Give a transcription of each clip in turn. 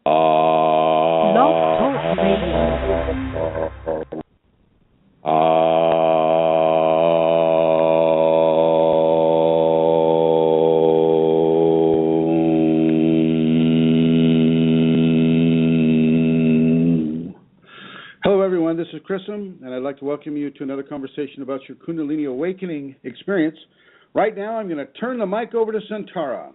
Blog Talk Radio. Hello everyone, this is Chrism, and I'd like to welcome you to another conversation about your Kundalini Awakening experience. Right now I'm going to turn the mic over to Santara.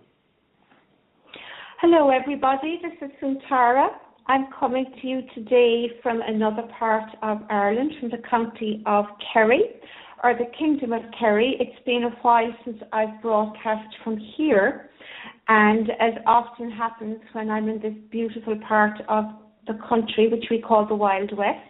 Hello everybody, this is Santara. I'm coming to you today from another part of Ireland, from the county of Kerry, or the Kingdom of Kerry. It's been a while since I've broadcast from here, and as often happens when I'm in this beautiful part of the country, which we call the Wild West,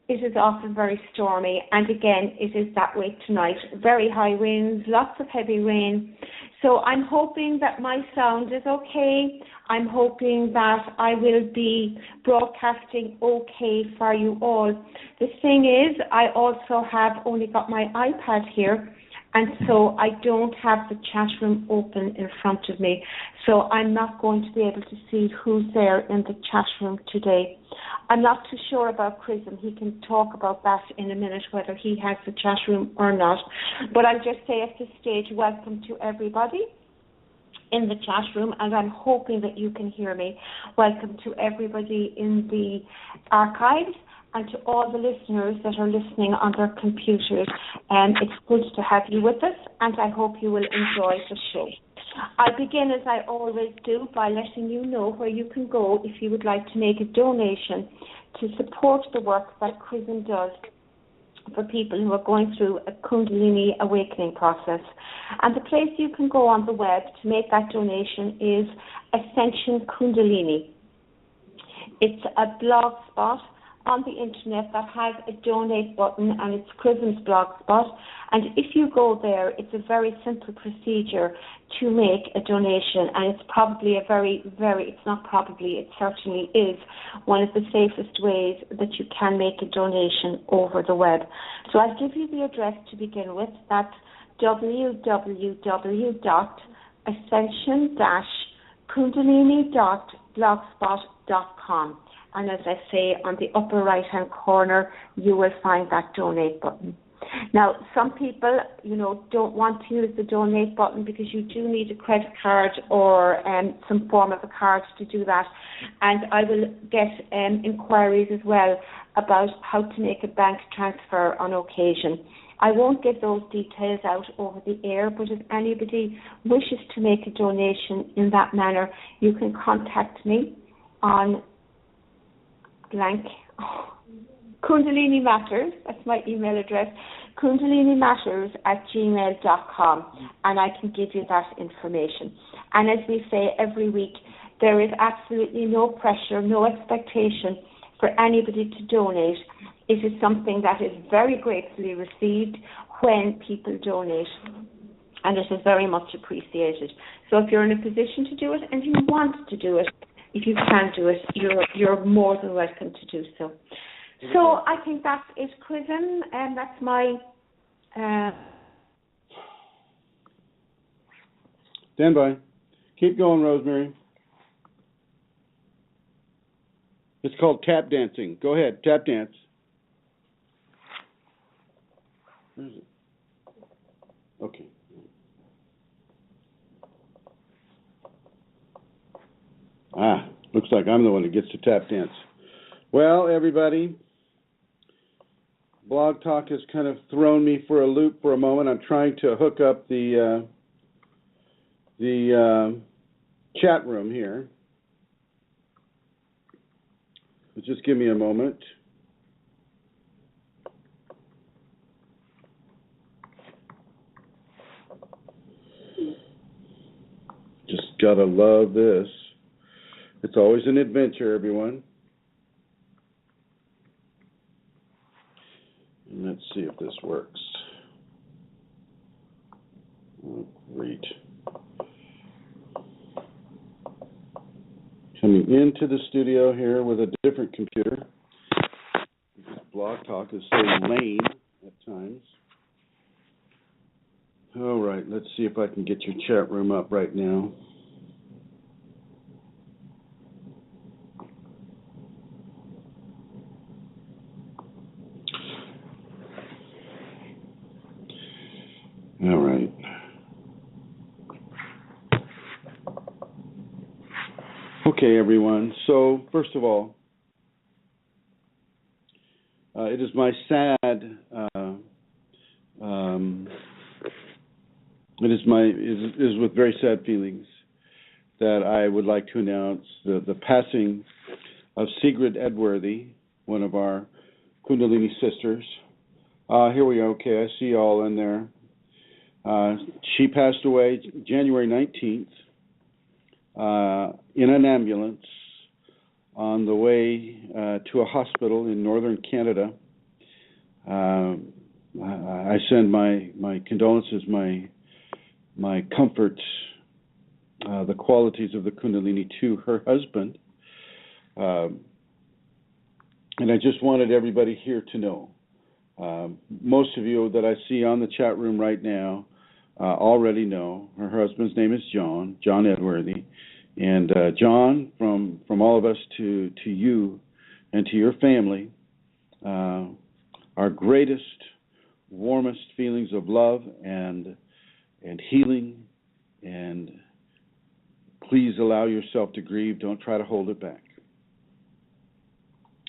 it is often very stormy, and again, it is that way tonight. Very high winds, lots of heavy rain. So I'm hoping that my sound is okay. I'm hoping that I will be broadcasting okay for you all. The thing is, I also have only got my iPad here, and so I don't have the chat room open in front of me. So I'm not going to be able to see who's there in the chat room today. I'm not too sure about Chrism. He can talk about that in a minute, whether he has the chat room or not. But I'll just say at this stage, welcome to everybody in the chat room, and I'm hoping that you can hear me. Welcome to everybody in the archives, and to all the listeners that are listening on their computers. It's good to have you with us, and I hope you will enjoy the show. I begin, as I always do, by letting you know where you can go if you would like to make a donation to support the work that Chrism does for people who are going through a Kundalini Awakening process. And the place you can go on the web to make that donation is Ascension Kundalini. It's a blog spot on the internet that has a donate button, and it's Chrism's blog spot. And if you go there, it's a very simple procedure to make a donation, and it's probably a it certainly is one of the safest ways that you can make a donation over the web. So I'll give you the address to begin with. That's www.ascension-kundalini.blogspot.com. And as I say, on the upper right-hand corner, you will find that donate button. Now, some people, don't want to use the donate button because you do need a credit card or some form of a card to do that. And I will get inquiries as well about how to make a bank transfer on occasion. I won't give those details out over the air, but if anybody wishes to make a donation in that manner, you can contact me on Kundalini Matters, that's my email address, kundalinimatters@gmail.com, and I can give you that information. And as we say every week, there is absolutely no pressure, no expectation for anybody to donate. It is something that is very gratefully received when people donate, and it is very much appreciated. So if you're in a position to do it and you want to do it, if you can do it, you're more than welcome to do so. So I think that is Chrism, and that's my... Stand by. Keep going, Rosemary. It's called tap dancing. Go ahead, tap dance. Where is it? Okay. Looks like I'm the one that gets to tap dance. Well, everybody, Blog Talk has kind of thrown me for a loop for a moment. I'm trying to hook up the chat room here. So just give me a moment. Just gotta love this. It's always an adventure, everyone. And let's see if this works. Oh, great. Coming into the studio here with a different computer. Blog Talk is so lame at times. All right, let's see if I can get your chat room up right now. Okay, everyone. So, first of all, it is my sad, it is with very sad feelings that I would like to announce the passing of Sigrid Edworthy, one of our Kundalini sisters. Here we are. Okay, I see you all in there. She passed away January 19th in an ambulance on the way to a hospital in northern Canada. I send my condolences, my comfort, the qualities of the Kundalini to her husband. And I just wanted everybody here to know. Most of you that I see on the chat room right now already know. Her husband's name is John Edworthy. And John, from all of us to you and to your family, our greatest, warmest feelings of love and healing, and please allow yourself to grieve. Don't try to hold it back.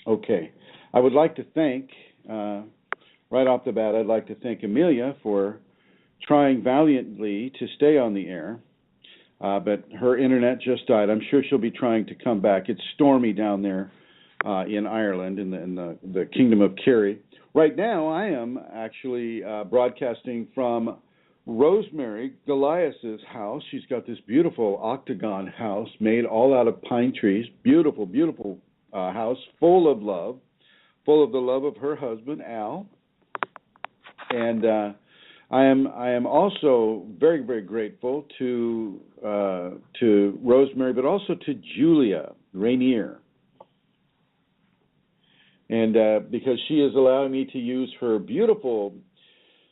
Okay. I would like to thank, right off the bat, I'd like to thank Amelia for trying valiantly to stay on the air, but her internet just died. I'm sure she'll be trying to come back. It's stormy down there in Ireland, in the Kingdom of Kerry. Right now, I am actually broadcasting from Rosemary Goliath's house. She's got this beautiful octagon house made all out of pine trees. Beautiful, beautiful house, full of love, full of the love of her husband, Al. And I am also very, very grateful to Rosemary, but also to Julia Rainier. And because she is allowing me to use her beautiful,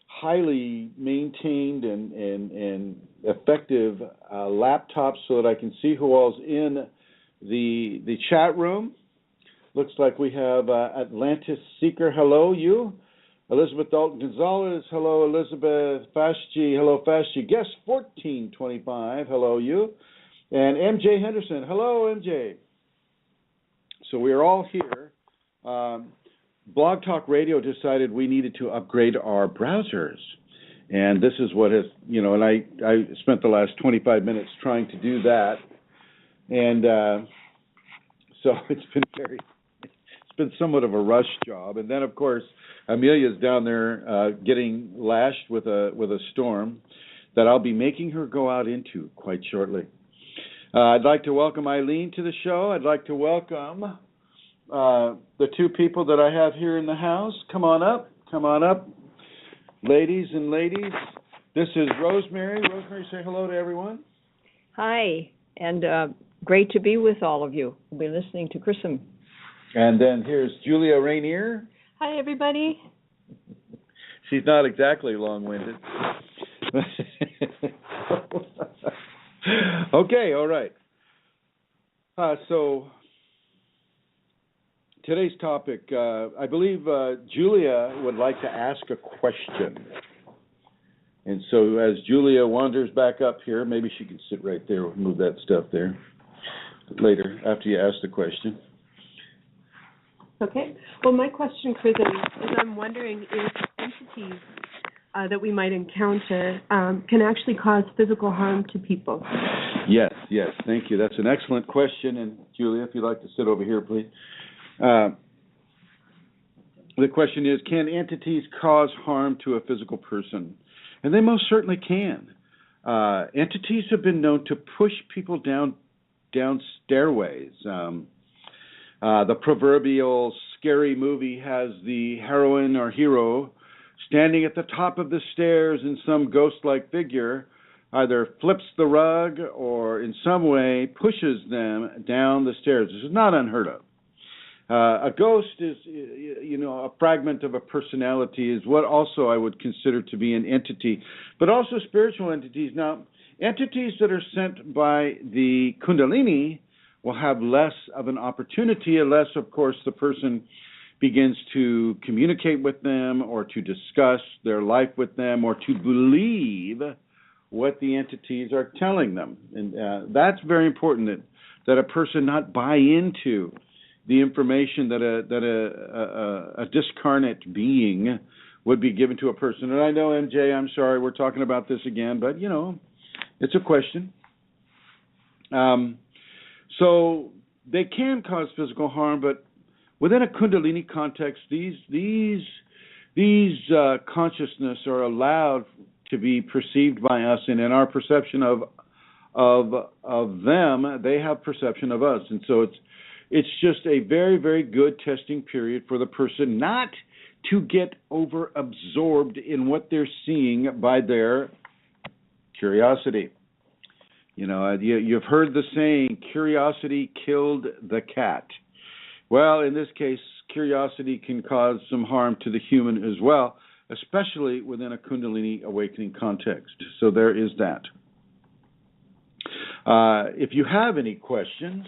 highly maintained and effective laptop so that I can see who all's in the chat room. Looks like we have Atlantis Seeker, hello, you. Elizabeth Dalton Gonzalez, hello, Elizabeth Fashji, hello, Fashji. Guest 1425, hello, you. And MJ Henderson, hello, MJ. So we are all here. Blog Talk Radio decided we needed to upgrade our browsers. And this is what has, and I spent the last 25 minutes trying to do that. And so it's been somewhat of a rush job. And then, of course, Amelia's down there getting lashed with a storm that I'll be making her go out into quite shortly. I'd like to welcome Eileen to the show. I'd like to welcome the two people that I have here in the house. Come on up, ladies and ladies. This is Rosemary. Rosemary, say hello to everyone. Hi, and great to be with all of you. We'll be listening to Chrism. And then here's Julia Rainier. Hi, everybody. She's not exactly long-winded. Okay, all right. So today's topic, I believe Julia would like to ask a question. And so as Julia wanders back up here, maybe she can sit right there, move that stuff there later after you ask the question. Okay. Well, my question, Chrism, is I'm wondering if entities that we might encounter can actually cause physical harm to people. Yes, thank you. That's an excellent question. And Julia, if you'd like to sit over here, please. The question is, can entities cause harm to a physical person? And they most certainly can. Entities have been known to push people down stairways. The proverbial scary movie has the heroine or hero standing at the top of the stairs, and some ghost-like figure either flips the rug or in some way pushes them down the stairs. This is not unheard of. A ghost is, a fragment of a personality, is what also I would consider to be an entity, but also spiritual entities. Now, entities that are sent by the Kundalini will have less of an opportunity unless, of course, the person begins to communicate with them or to discuss their life with them or to believe what the entities are telling them. And that's very important, that a person not buy into the information that a discarnate being would be given to a person. And I know, MJ, I'm sorry we're talking about this again, but it's a question. So they can cause physical harm, but within a Kundalini context, these consciousness are allowed to be perceived by us, and in our perception of them, they have perception of us, and so it's just a very, very good testing period for the person not to get over-absorbed in what they're seeing by their curiosity. You've heard the saying, curiosity killed the cat. Well, in this case, curiosity can cause some harm to the human as well, especially within a Kundalini awakening context. So there is that. If you have any questions,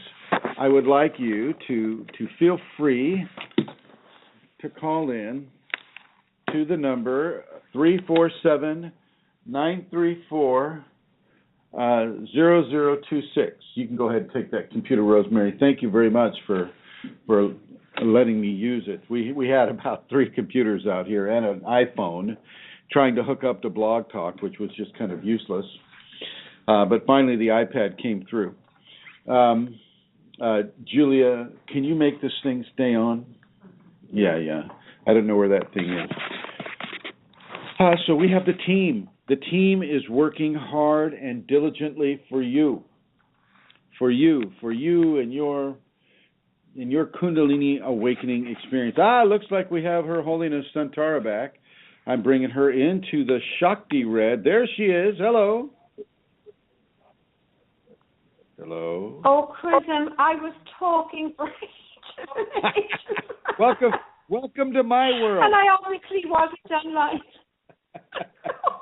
I would like you to feel free to call in to the number 347-934-0026. You can go ahead and take that computer, Rosemary. Thank you very much for letting me use it. We had about 3 computers out here and an iPhone trying to hook up to Blog Talk, which was just kind of useless. But finally the iPad came through. Julia, can you make this thing stay on? Yeah. I don't know where that thing is. So we have the team. The team is working hard and diligently for you. For you and your Kundalini awakening experience. Looks like we have Her Holiness Santara back. I'm bringing her into the Shakti red. There she is. Hello. Hello. Oh, Chrism, I was talking for Welcome to my world. And I obviously wasn't online.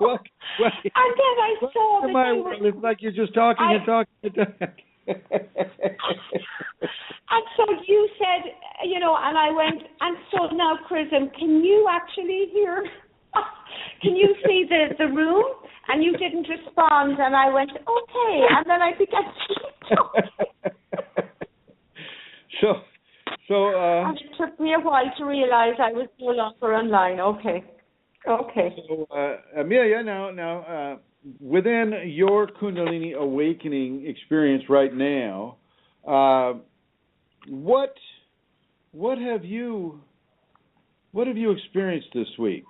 Well, and then I saw that my world. It's like you're just talking and talking and talking. And so you said, and I went, and so now, Chrism, can you actually hear? Can you see the room? And you didn't respond, and I went, okay, and then I began to talk. And it took me a while to realize I was no longer online. Okay. So, Amelia, now, within your Kundalini awakening experience right now, what have you experienced this week?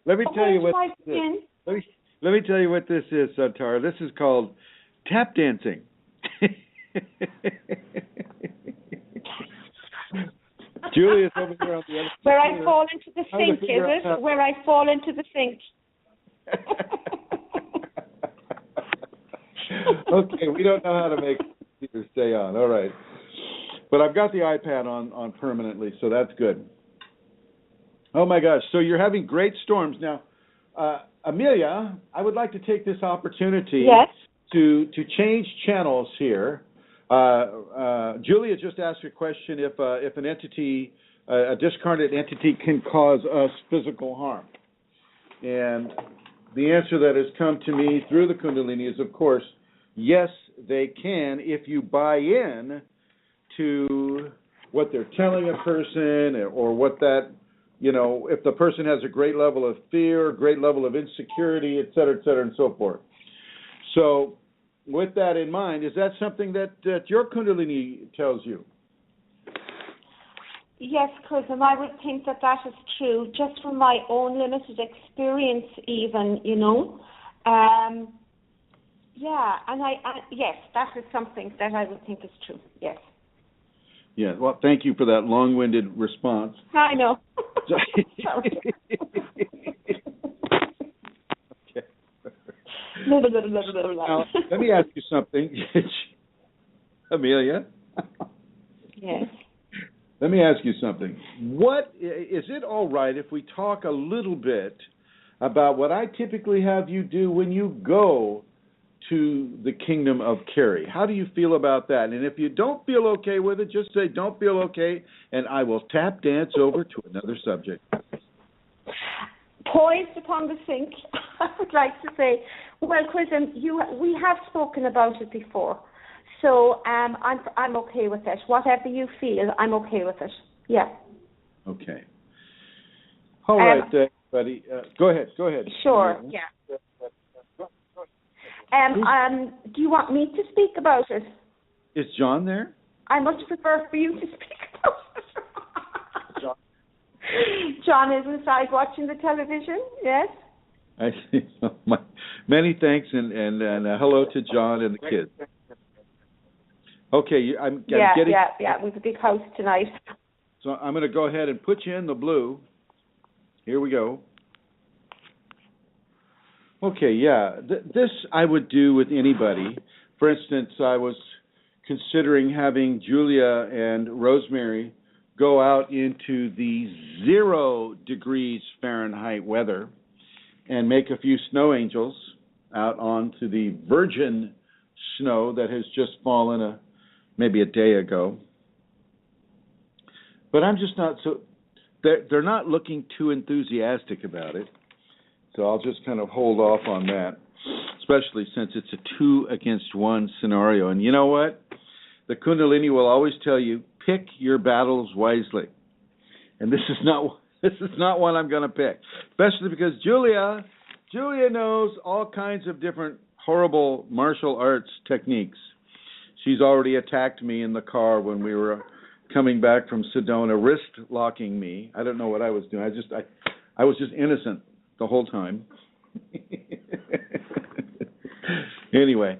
Let me tell you what this is. Let me tell you what this is, Santara. This is called tap dancing. Julia's over here on the other side. Where I fall into the sink, is it? Where I fall into the sink. Okay, we don't know how to make computers stay on. All right. But I've got the iPad on permanently, so that's good. Oh, my gosh. So you're having great storms. Now, Amelia, I would like to take this opportunity to change channels here. Julia just asked a question if an entity, a discarnate entity, can cause us physical harm. And the answer that has come to me through the Kundalini is, of course, yes, they can if you buy in to what they're telling a person or what that, if the person has a great level of fear, great level of insecurity, et cetera, and so forth. So with that in mind, is that something that your Kundalini tells you? Yes, Chrism, I would think that is true, just from my own limited experience even, yes, that is something that I would think is true, yes. Yeah, well, thank you for that long-winded response. I know. Okay. Now, let me ask you something, Amelia. Yes. Let me ask you something. Is it all right if we talk a little bit about what I typically have you do when you go to the kingdom of Kerry? How do you feel about that? And if you don't feel okay with it, just say don't feel okay, and I will tap dance over to another subject. poised upon the sink, I would like to say, well, Chrism, we have spoken about it before, so I'm okay with it. Whatever you feel, I'm okay with it. Yeah. Okay. All right, buddy. Go ahead. Sure. Yeah. Do you want me to speak about it? Is John there? I much prefer for you to speak about it. John is inside watching the television. Yes. I see. Many thanks, and hello to John and the kids. Okay, I'm getting. Yeah. We have a big house tonight. So I'm going to go ahead and put you in the blue. Here we go. Okay, yeah. This I would do with anybody. For instance, I was considering having Julia and Rosemary go out into the 0 degrees Fahrenheit weather and make a few snow angels out onto the virgin snow that has just fallen maybe a day ago. But I'm just not so, they're not looking too enthusiastic about it. So I'll just kind of hold off on that, especially since it's a 2-against-1 scenario. And you know what? The Kundalini will always tell you, pick your battles wisely. And this is not one I'm going to pick, especially because Julia knows all kinds of different horrible martial arts techniques. She's already attacked me in the car when we were coming back from Sedona, wrist locking me. I don't know what I was doing. I was just innocent the whole time. Anyway,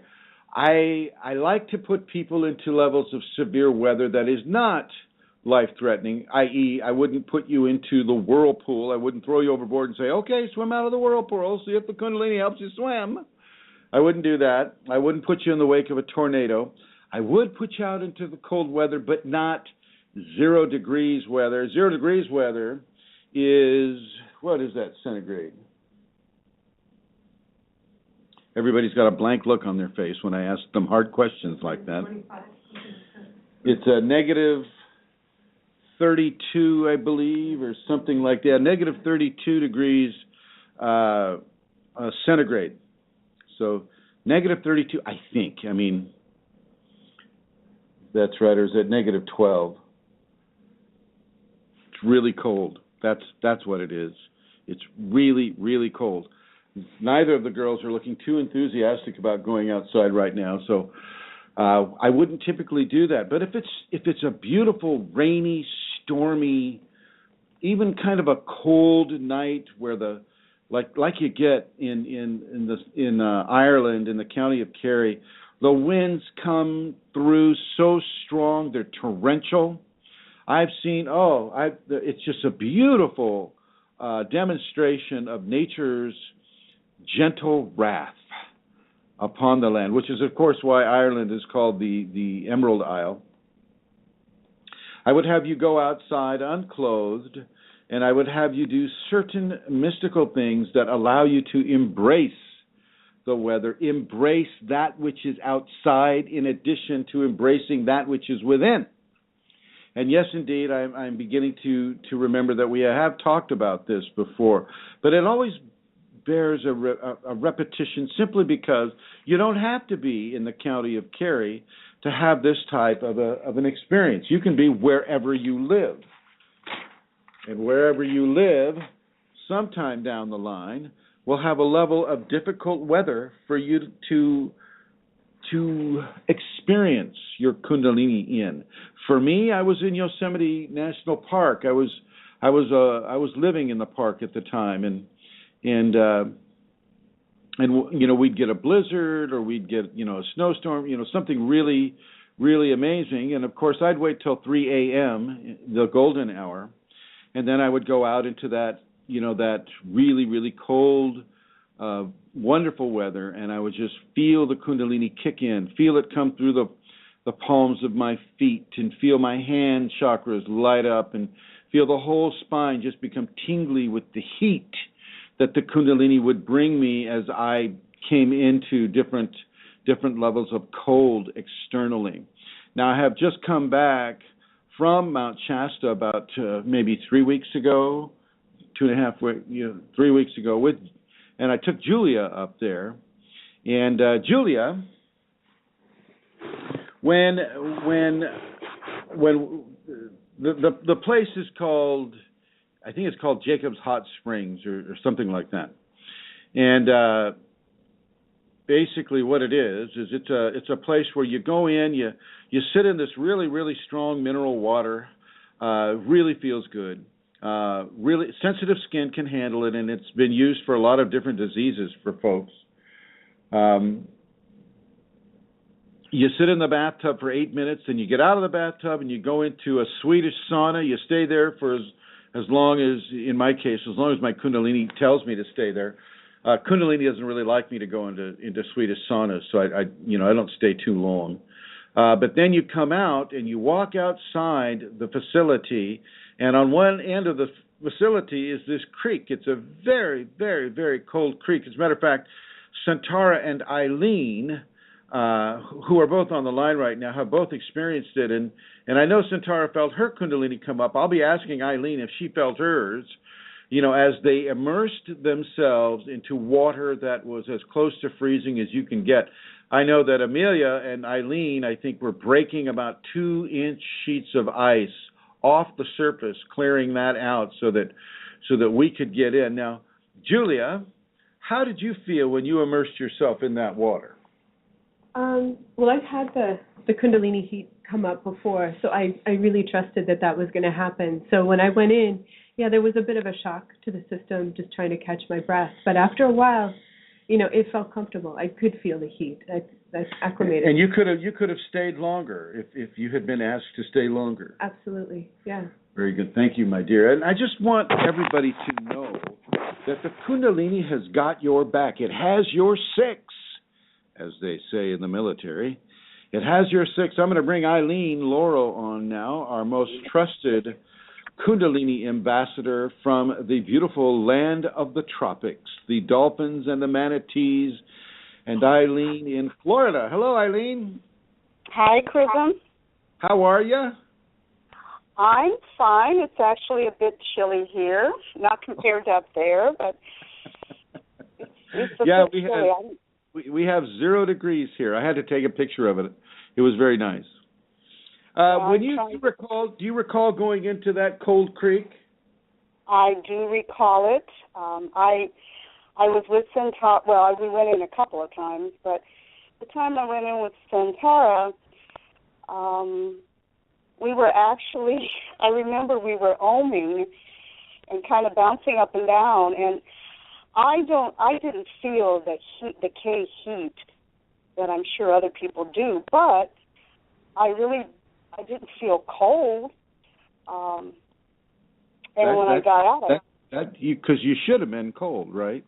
I like to put people into levels of severe weather that is not life-threatening, i.e., I wouldn't put you into the whirlpool. I wouldn't throw you overboard and say, okay, swim out of the whirlpool, see if the Kundalini helps you swim. I wouldn't do that. I wouldn't put you in the wake of a tornado. I would put you out into the cold weather, but not 0 degrees weather. 0 degrees weather is, what is that centigrade? Everybody's got a blank look on their face when I ask them hard questions like that. It's a negative 32, I believe, or something like that. Negative 32 degrees centigrade. So negative 32, I think. I mean, that's right. Or is it negative 12? It's really cold. That's what it is. It's really, really cold. Neither of the girls are looking too enthusiastic about going outside right now, so I wouldn't typically do that. But if it's a beautiful, rainy, stormy, even kind of a cold night where like you get in Ireland in the county of Kerry, the winds come through so strong they're torrential. I've seen it's just a beautiful demonstration of nature's gentle wrath upon the land, which is, of course, why Ireland is called the Emerald Isle. I would have you go outside unclothed, and I would have you do certain mystical things that allow you to embrace the weather, embrace that which is outside in addition to embracing that which is within. And yes, indeed, I'm beginning to remember that we have talked about this before, but it always bears a repetition simply because you don't have to be in the county of Kerry to have this type of an experience. You can be wherever you live. And wherever you live, sometime down the line, will have a level of difficult weather for you to experience your Kundalini in. For me, I was in Yosemite National Park. I was living in the park at the time, and you know, we'd get a blizzard or we'd get, you know, a snowstorm, you know, something really, really amazing. And of course, I'd wait till 3 a.m., the golden hour, and then I would go out into that, you know, that really, really cold, wonderful weather, and I would just feel the Kundalini kick in, feel it come through the palms of my feet, and feel my hand chakras light up, and feel the whole spine just become tingly with the heat that the Kundalini would bring me as I came into different levels of cold externally. Now, I have just come back from Mount Shasta about maybe 3 weeks ago, 3 weeks ago and I took Julia up there. And Julia, when the place is called, I think it's called Jacob's Hot Springs or something like that. And basically what it is it's a place where you go in, you sit in this really, really strong mineral water, really feels good. Really sensitive skin can handle it, and it's been used for a lot of different diseases for folks. You sit in the bathtub for 8 minutes, and you get out of the bathtub and you go into a Swedish sauna. You stay there for as long as, in my case, as long as my Kundalini tells me to stay there. Kundalini doesn't really like me to go into Swedish saunas, so I don't stay too long. But then you come out and you walk outside the facility, and on one end of the facility is this creek. It's a very, very, very cold creek. As a matter of fact, Santara and Eileen, who are both on the line right now, have both experienced it. And I know Santara felt her Kundalini come up. I'll be asking Eileen if she felt hers, as they immersed themselves into water that was as close to freezing as you can get. I know that Amelia and Eileen, I think, were breaking about 2-inch sheets of ice off the surface, clearing that out so that we could get in. Now, Julia, how did you feel when you immersed yourself in that water? Well, I've had the Kundalini heat come up before, so I really trusted that was going to happen. So when I went in, there was a bit of a shock to the system, just trying to catch my breath. But after a while, it felt comfortable. I could feel the heat. That's acclimated. And you could have stayed longer if you had been asked to stay longer. Absolutely, yeah. Very good. Thank you, my dear. And I just want everybody to know that the Kundalini has got your back. It has your 6, as they say in the military. It has your 6. I'm going to bring Eileen Laurel on now, our most trusted Kundalini ambassador from the beautiful land of the tropics, the dolphins and the manatees, and Eileen in Florida. Hello, Eileen. Hi, Chrism. How are you? I'm fine. It's actually a bit chilly here, not compared to up there, but it's a bit chilly. We have 0 degrees here. I had to take a picture of it. It was very nice. Do you recall going into that cold creek? I do recall it. I was with Santara. Well, we went in a couple of times, but the time I went in with Santara, we were actually, I remember we were oming and kind of bouncing up and down, and I didn't feel the K heat that I'm sure other people do, but I didn't feel cold. And when I got out, because you should have been cold, right?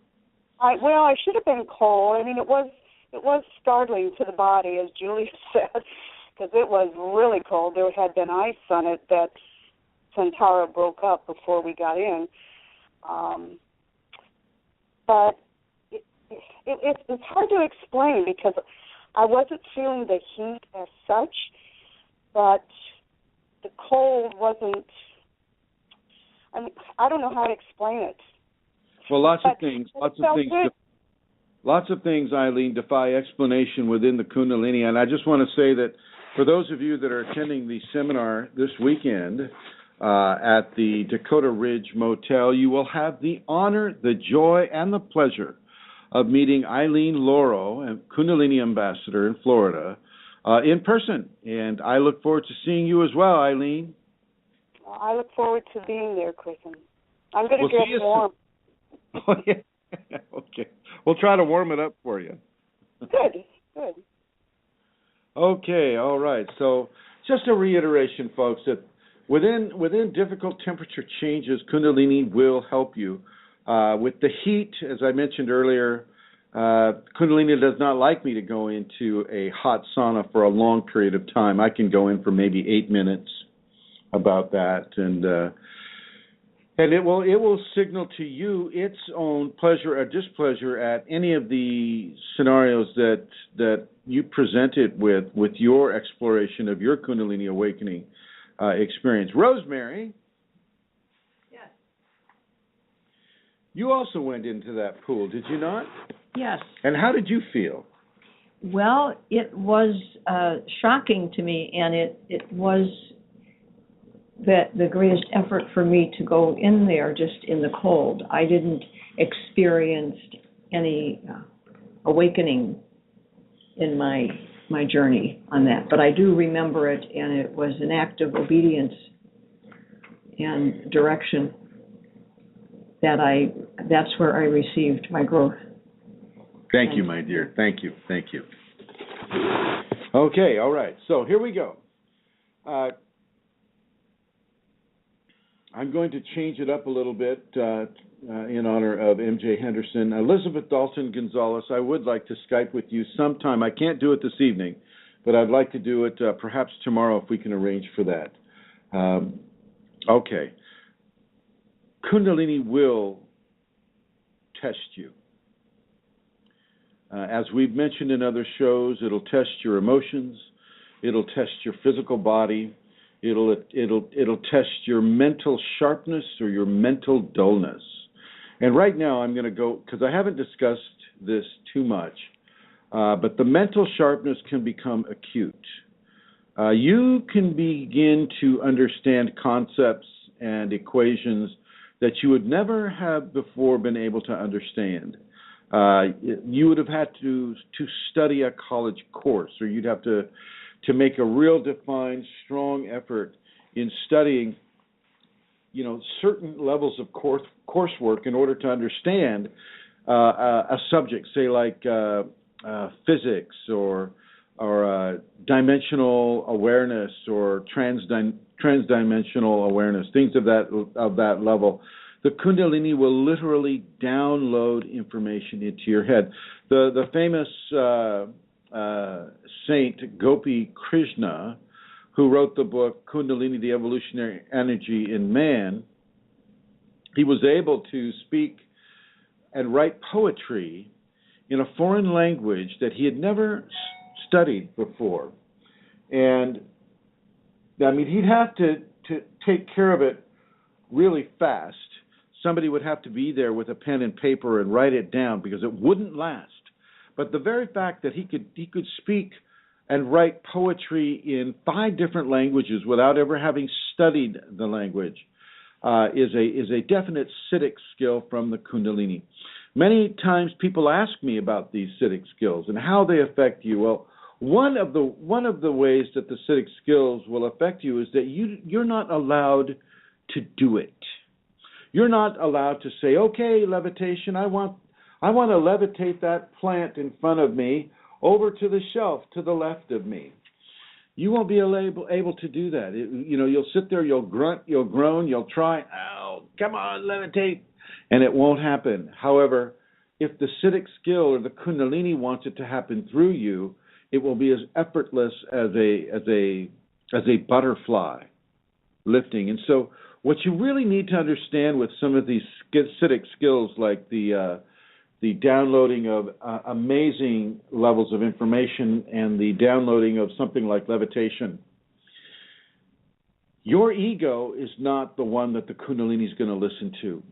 I should have been cold. I mean, it was startling to the body, as Julia said, because it was really cold. There had been ice on it that Santara broke up before we got in. But it's hard to explain because I wasn't feeling the heat as such, but the cold wasn't. I mean, I don't know how to explain it. Well, lots of things, Eileen, defy explanation within the Kundalini. And I just want to say that for those of you that are attending the seminar this weekend at the Dakota Ridge Motel, you will have the honor, the joy, and the pleasure of meeting Eileen Laurel, a Kundalini ambassador in Florida, in person. And I look forward to seeing you as well, Eileen. Well, I look forward to being there, Chrism. I'm going to get warm. Oh, yeah. Okay. We'll try to warm it up for you. Good. Okay, all right. So just a reiteration, folks, that within difficult temperature changes, Kundalini will help you. With the heat, as I mentioned earlier, Kundalini does not like me to go into a hot sauna for a long period of time. I can go in for maybe 8 minutes about that, and it will signal to you its own pleasure or displeasure at any of the scenarios that you presented with your exploration of your Kundalini Awakening experience. Rosemary. Yes. You also went into that pool, did you not? Yes. And how did you feel? Well, it was shocking to me, and it was the greatest effort for me to go in there just in the cold. I didn't experience any awakening in my journey on that, but I do remember it, and it was an act of obedience and direction that's where I received my growth. Thank you, my dear. Thank you. Okay, all right. So here we go. I'm going to change it up a little bit in honor of MJ Henderson. Elizabeth Dalton Gonzalez, I would like to Skype with you sometime. I can't do it this evening, but I'd like to do it perhaps tomorrow if we can arrange for that. Okay. Kundalini will test you. As we've mentioned in other shows, it'll test your emotions, it'll test your physical body, it'll test your mental sharpness or your mental dullness. And right now I'm going to go, because I haven't discussed this too much, but the mental sharpness can become acute. You can begin to understand concepts and equations that you would never have before been able to understand. You would have had to study a college course, or you'd have to make a real defined, strong effort in studying, certain levels of coursework in order to understand a subject, say like physics or dimensional awareness or transdimensional awareness, things of that level. The Kundalini will literally download information into your head. The famous saint Gopi Krishna, who wrote the book Kundalini, the Evolutionary Energy in Man, he was able to speak and write poetry in a foreign language that he had never studied before. And I mean, he'd have to take care of it really fast. Somebody would have to be there with a pen and paper and write it down because it wouldn't last. But the very fact that he could speak and write poetry in 5 different languages without ever having studied the language is a definite Siddhic skill from the Kundalini. Many times people ask me about these Siddhic skills and how they affect you. Well, one of the ways that the Siddhic skills will affect you is that you're not allowed to do it. You're not allowed to say, okay, levitation, I want to levitate that plant in front of me over to the shelf to the left of me. You won't be able to do that. You'll sit there, you'll grunt, you'll groan, you'll try, oh, come on, levitate, and it won't happen. However, if the Siddhic skill or the Kundalini wants it to happen through you, it will be as effortless as a butterfly lifting. And so what you really need to understand with some of these Siddhic skills, like the downloading of amazing levels of information and the downloading of something like levitation, your ego is not the one that the Kundalini is going to listen to.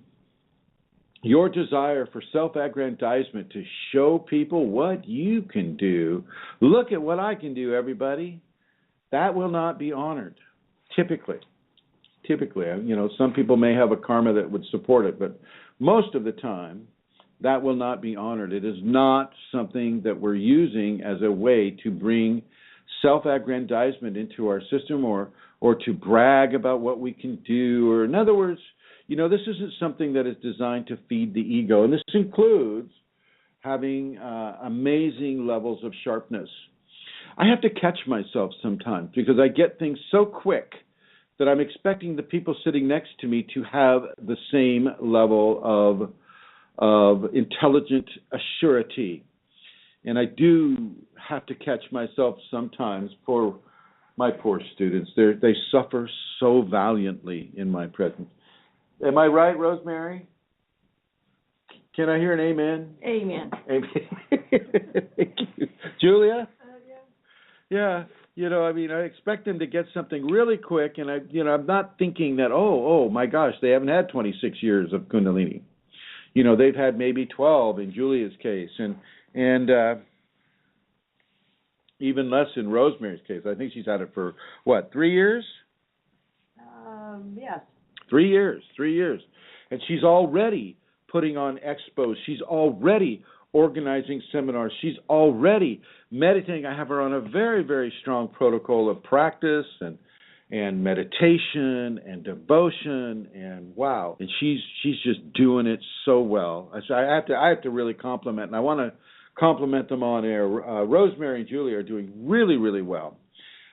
Your desire for self-aggrandizement to show people what you can do, look at what I can do, everybody, that will not be honored, typically. Some people may have a karma that would support it, but most of the time, that will not be honored. It is not something that we're using as a way to bring self-aggrandizement into our system or to brag about what we can do. Or in other words, this isn't something that is designed to feed the ego. And this includes having amazing levels of sharpness. I have to catch myself sometimes because I get things so quick that I'm expecting the people sitting next to me to have the same level of intelligent assurity. And I do have to catch myself sometimes for my poor students. They suffer so valiantly in my presence. Am I right, Rosemary? Can I hear an amen? Amen. Thank you. Julia? Yeah. I expect them to get something really quick, and I'm not thinking that, oh my gosh, they haven't had 26 years of Kundalini. they've had maybe 12 in Julia's case, and even less in Rosemary's case. I think she's had it for, 3 years? Yes. 3 years. And she's already putting on expos. She's already organizing seminars. She's already meditating. I have her on a very, very strong protocol of practice and meditation and devotion, and wow. And she's just doing it so well. I have to really compliment, and I want to compliment them on air. Rosemary and Julie are doing really, really well.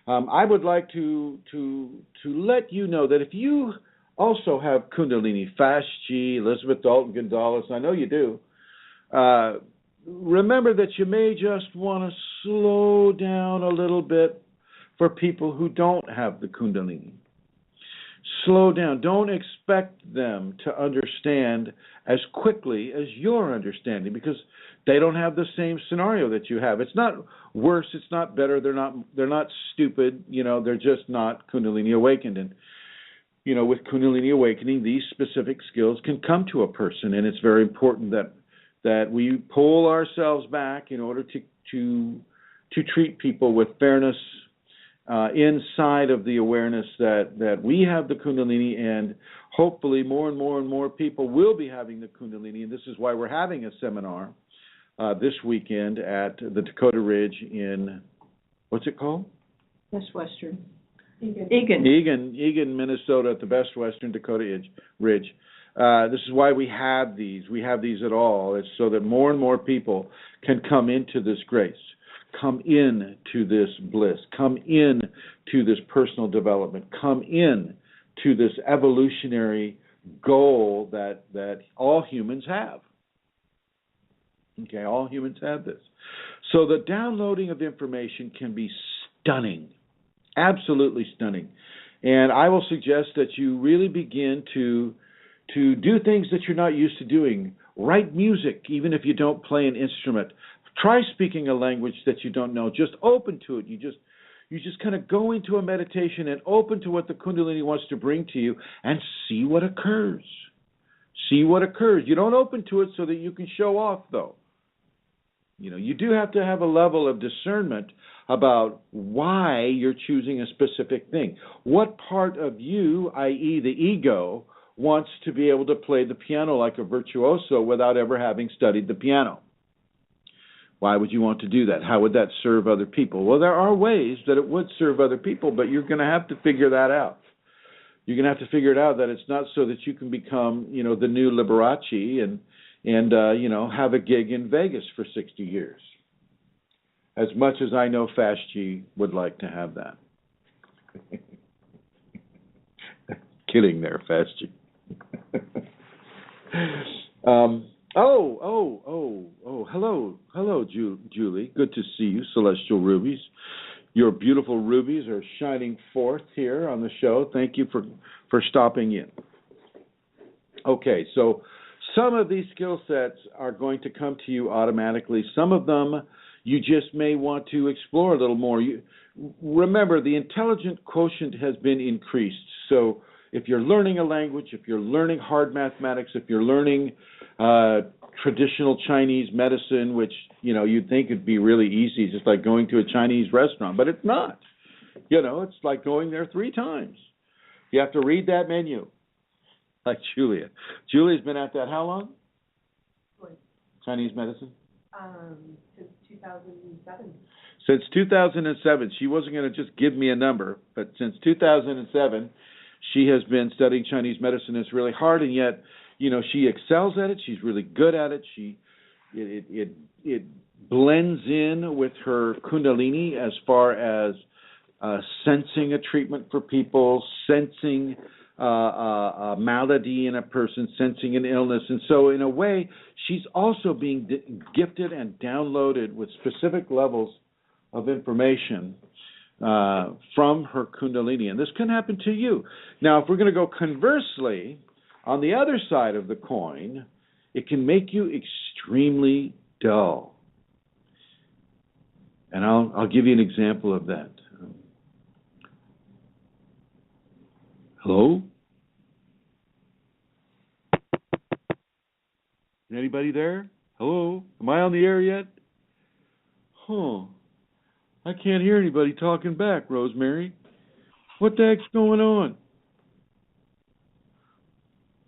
I would like to let you know that if you also have Kundalini, Fast G, Elizabeth Dalton Gonzalez, I know you do, remember that you may just want to slow down a little bit for people who don't have the Kundalini. Slow down. Don't expect them to understand as quickly as you're understanding, because they don't have the same scenario that you have. It's not worse. It's not better. They're not stupid. They're just not Kundalini awakened. And with Kundalini awakening, these specific skills can come to a person, and it's very important that we pull ourselves back in order to treat people with fairness, inside of the awareness that we have the Kundalini, and hopefully more and more and more people will be having the Kundalini. And this is why we're having a seminar this weekend at the Dakota Ridge in, what's it called? Best Western. Eagan, Minnesota, at the Best Western Dakota Ridge. This is why we have these. We have these at all. It's so that more and more people can come into this grace, come in to this bliss, come in to this personal development, come in to this evolutionary goal that all humans have. Okay, all humans have this. So the downloading of information can be stunning, absolutely stunning. And I will suggest that you really begin to do things that you're not used to doing. Write music, even if you don't play an instrument. Try speaking a language that you don't know. Just open to it. You just kind of go into a meditation and open to what the Kundalini wants to bring to you, and see what occurs. See what occurs. You don't open to it so that you can show off, though. You do have to have a level of discernment about why you're choosing a specific thing. What part of you, i.e. the ego, wants to be able to play the piano like a virtuoso without ever having studied the piano? Why would you want to do that? How would that serve other people? Well, there are ways that it would serve other people, but you're going to have to figure that out. You're going to have to figure it out, that it's not so that you can become, the new Liberace and have a gig in Vegas for 60 years. As much as I know Fast G would like to have that. Kidding there, Fast G. Hello, Julie. Good to see you, Celestial Rubies. Your beautiful rubies are shining forth here on the show. Thank you for stopping in. Okay, so some of these skill sets are going to come to you automatically. Some of them you just may want to explore a little more. Remember, the intelligent quotient has been increased. So if you're learning a language, if you're learning hard mathematics, if you're learning traditional Chinese medicine, which, you'd think would be really easy, just like going to a Chinese restaurant, but it's not. It's like going there 3 times. You have to read that menu, like Julia. Julia's been at that how long? What? Chinese medicine? Since 2007. Since 2007. She wasn't going to just give me a number, but since 2007, she has been studying Chinese medicine. It's really hard, and yet, she excels at it. She's really good at it. It blends in with her Kundalini as far as sensing a treatment for people, sensing a malady in a person, sensing an illness. And so in a way, she's also being gifted and downloaded with specific levels of information from her Kundalini. And this can happen to you. Now, if we're going to go conversely, on the other side of the coin, it can make you extremely dull. And I'll give you an example of that. Hello? Anybody there? Hello? Am I on the air yet? Huh. I can't hear anybody talking back, Rosemary. What the heck's going on?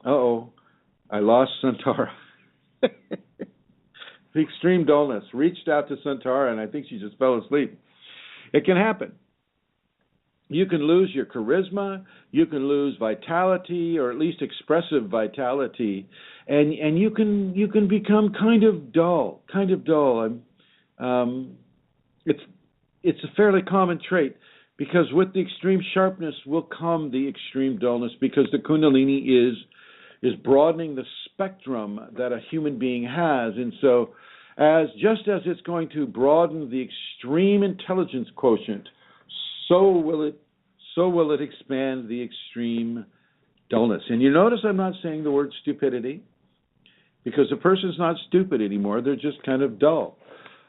Uh-oh. I lost Santara. The extreme dullness. Reached out to Santara, and I think she just fell asleep. It can happen. You can lose your charisma, you can lose vitality, or at least expressive vitality, and you can become kind of dull. It's a fairly common trait, because with the extreme sharpness will come the extreme dullness, because the Kundalini is broadening the spectrum that a human being has, and so just as it's going to broaden the extreme intelligence quotient, so will it expand the extreme dullness. And you notice I'm not saying the word stupidity, because a person's not stupid anymore, they're just kind of dull.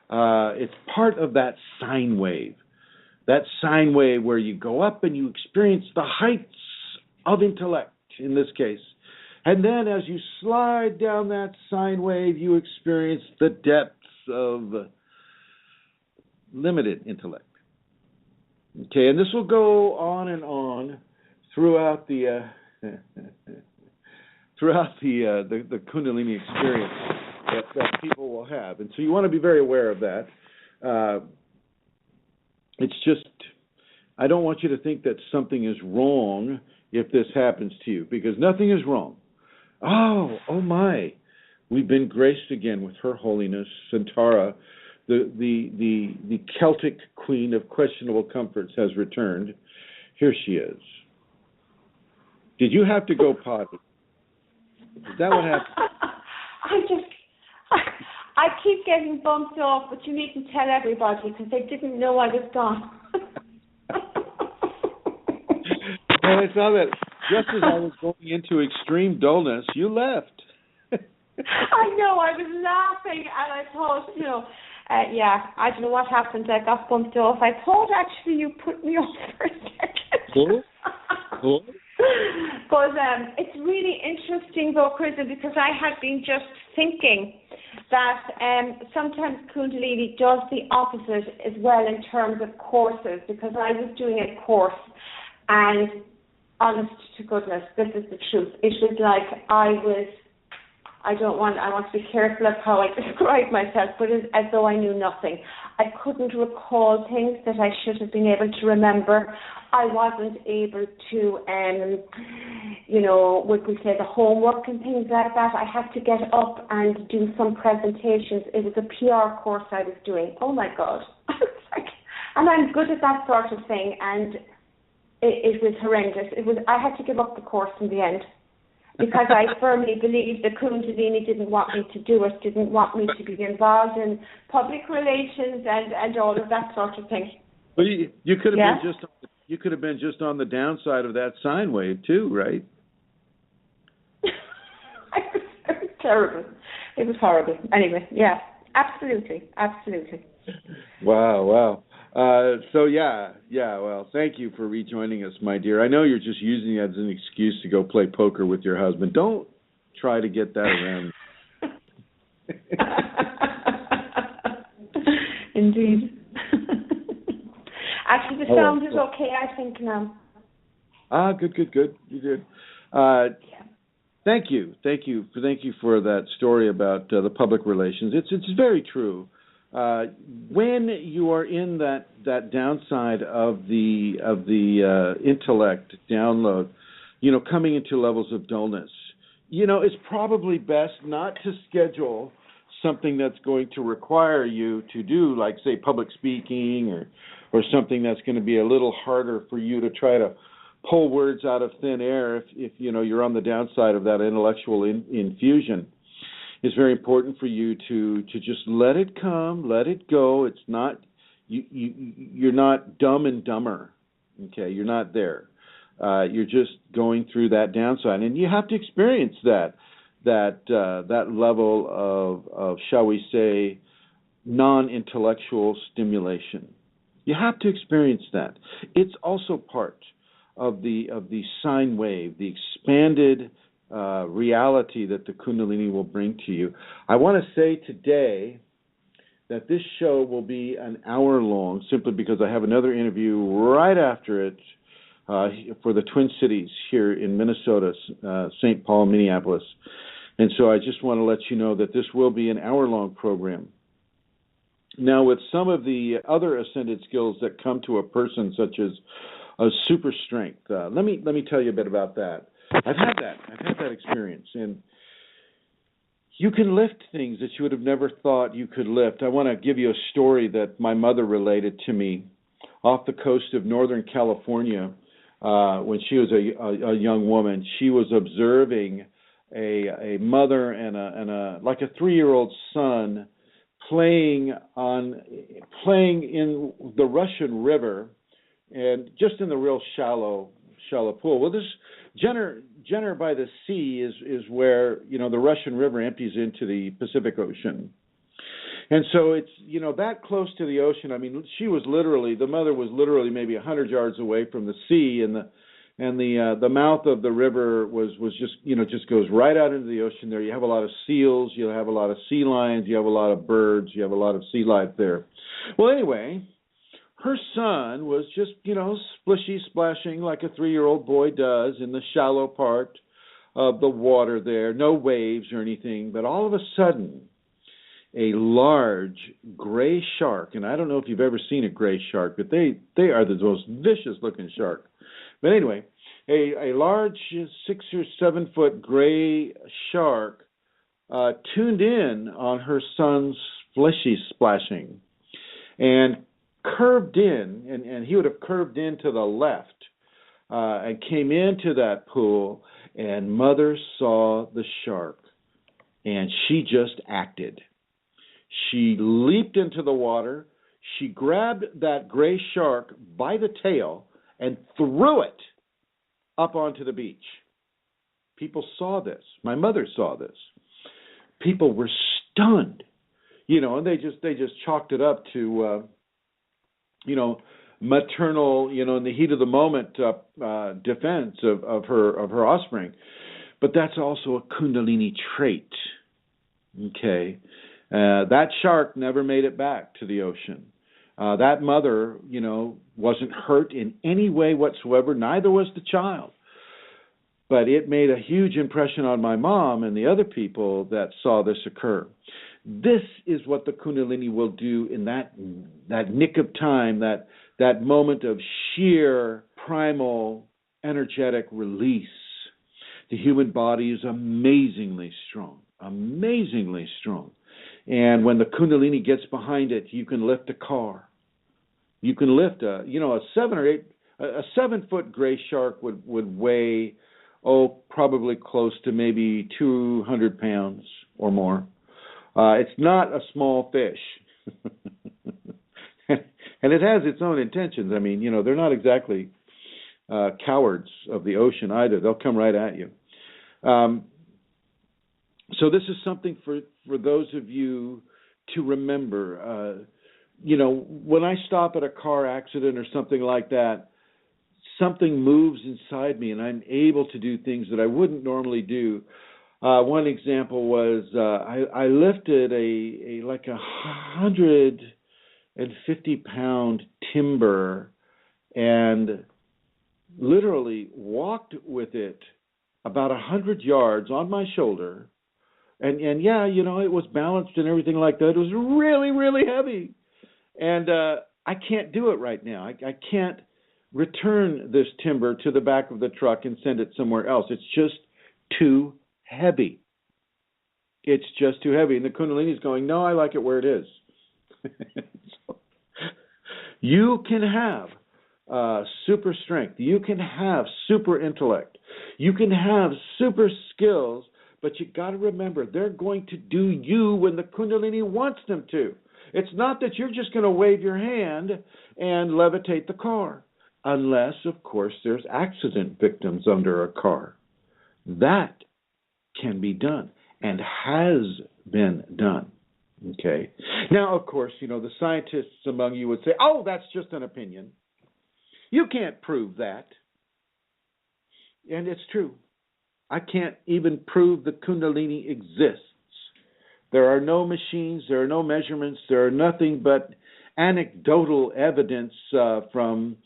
It's part of that sine wave where you go up and you experience the heights of intellect, in this case. And then as you slide down that sine wave, you experience the depths of limited intellect. Okay, and this will go on and on throughout the Kundalini experience that people will have, and so you want to be very aware of that. It's just, I don't want you to think that something is wrong if this happens to you, because nothing is wrong. Oh my! We've been graced again with Her Holiness Santara. The Celtic Queen of Questionable Comforts has returned. Here she is. Did you have to go potty? Is that what happened? I keep getting bumped off, but you needn't tell everybody because they didn't know I was gone. Well, I saw that just as I was going into extreme dullness, you left. I know, I was laughing and I thought, I don't know what happened. I got bumped off. I thought actually you put me off for a second. Cool. But it's really interesting though, Chrism, because I had been just thinking that sometimes Kundalini does the opposite as well in terms of courses, because I was doing a course and honest to goodness, this is the truth. It was like I want to be careful of how I describe myself, but it's as though I knew nothing. I couldn't recall things that I should have been able to remember. I wasn't able to, what we say, the homework and things like that. I had to get up and do some presentations. It was a PR course I was doing. Oh my God. And I'm good at that sort of thing, and it was horrendous. I had to give up the course in the end, because I firmly believe the Kundalini didn't want me to do it, didn't want me to be involved in public relations and all of that sort of thing. Well, you could have been just on the downside of that sine wave too, right? It was terrible. It was horrible. Anyway, yeah, absolutely. Wow. Well, thank you for rejoining us, my dear. I know you're just using it as an excuse to go play poker with your husband. Don't try to get that around. Indeed. Actually, the sound is okay, I think, now. Good. You did. Thank you for that story about the public relations. It's very true. When you are in that downside of the intellect download, coming into levels of dullness, it's probably best not to schedule something that's going to require you to do, like, say, public speaking or something that's going to be a little harder for you to try to pull words out of thin air if you're on the downside of that intellectual infusion. It's very important for you to just let it come, let it go. It's not you're not dumb and dumber. Okay, you're not there. You're just going through that downside, and you have to experience that level of shall we say, non-intellectual stimulation. You have to experience that. It's also part of the sine wave, the expanded reality that the Kundalini will bring to you. I want to say today that this show will be an hour long, simply because I have another interview right after it for the Twin Cities here in Minnesota, St. Paul, Minneapolis. And so I just want to let you know that this will be an hour-long program. Now, with some of the other ascended skills that come to a person, such as a super strength, let me tell you a bit about that. I've had that experience, and you can lift things that you would have never thought you could lift. I want to give you a story that my mother related to me off the coast of Northern California when she was a young woman. She was observing a mother and a like a 3-year-old son playing in the Russian River, and just in the real shallow pool. Well, this Jenner by the sea is where, the Russian River empties into the Pacific Ocean. And so it's, that close to the ocean. I mean, the mother was literally maybe 100 yards away from the sea, and the mouth of the river was just, just goes right out into the ocean there. You have a lot of seals, you have a lot of sea lions, you have a lot of birds, you have a lot of sea life there. Well, anyway, her son was just, splishy splashing like a 3-year-old boy does in the shallow part of the water there, no waves or anything, but all of a sudden, a large gray shark, and I don't know if you've ever seen a gray shark, but they are the most vicious-looking shark. But anyway, a large 6 or 7 foot gray shark tuned in on her son's fleshy splashing and curved in, and he would have curved in to the left and came into that pool, and Mother saw the shark, and she just acted. She leaped into the water, she grabbed that gray shark by the tail and threw it up onto the beach. People saw this. My mother saw this. People were stunned, and they just chalked it up to, maternal, in the heat of the moment defense of her offspring. But that's also a Kundalini trait. Okay, that shark never made it back to the ocean. That mother, wasn't hurt in any way whatsoever. Neither was the child. But it made a huge impression on my mom and the other people that saw this occur. This is what the Kundalini will do in that nick of time, that moment of sheer primal energetic release. The human body is amazingly strong. And when the Kundalini gets behind it, you can lift a car. You can lift a 7 foot gray shark would weigh, probably close to maybe 200 pounds or more. It's not a small fish. And it has its own intentions. I mean, they're not exactly cowards of the ocean either. They'll come right at you. So this is something for those of you to remember. When I stop at a car accident or something like that, something moves inside me and I'm able to do things that I wouldn't normally do. One example was I lifted a 150-pound timber and literally walked with it about 100 yards on my shoulder. And yeah, it was balanced and everything like that. It was really, really heavy. And I can't do it right now. I can't return this timber to the back of the truck and send it somewhere else. It's just too heavy. It's just too heavy. And the Kundalini is going, no, I like it where it is. So, you can have super strength. You can have super intellect. You can have super skills, but you got to remember, they're going to do you when the Kundalini wants them to. It's not that you're just going to wave your hand and levitate the car, unless, of course, there's accident victims under a car. That can be done and has been done. Okay. Now, of course, the scientists among you would say, oh, that's just an opinion. You can't prove that. And it's true. I can't even prove that Kundalini exists. There are no machines, there are no measurements, there are nothing but anecdotal evidence from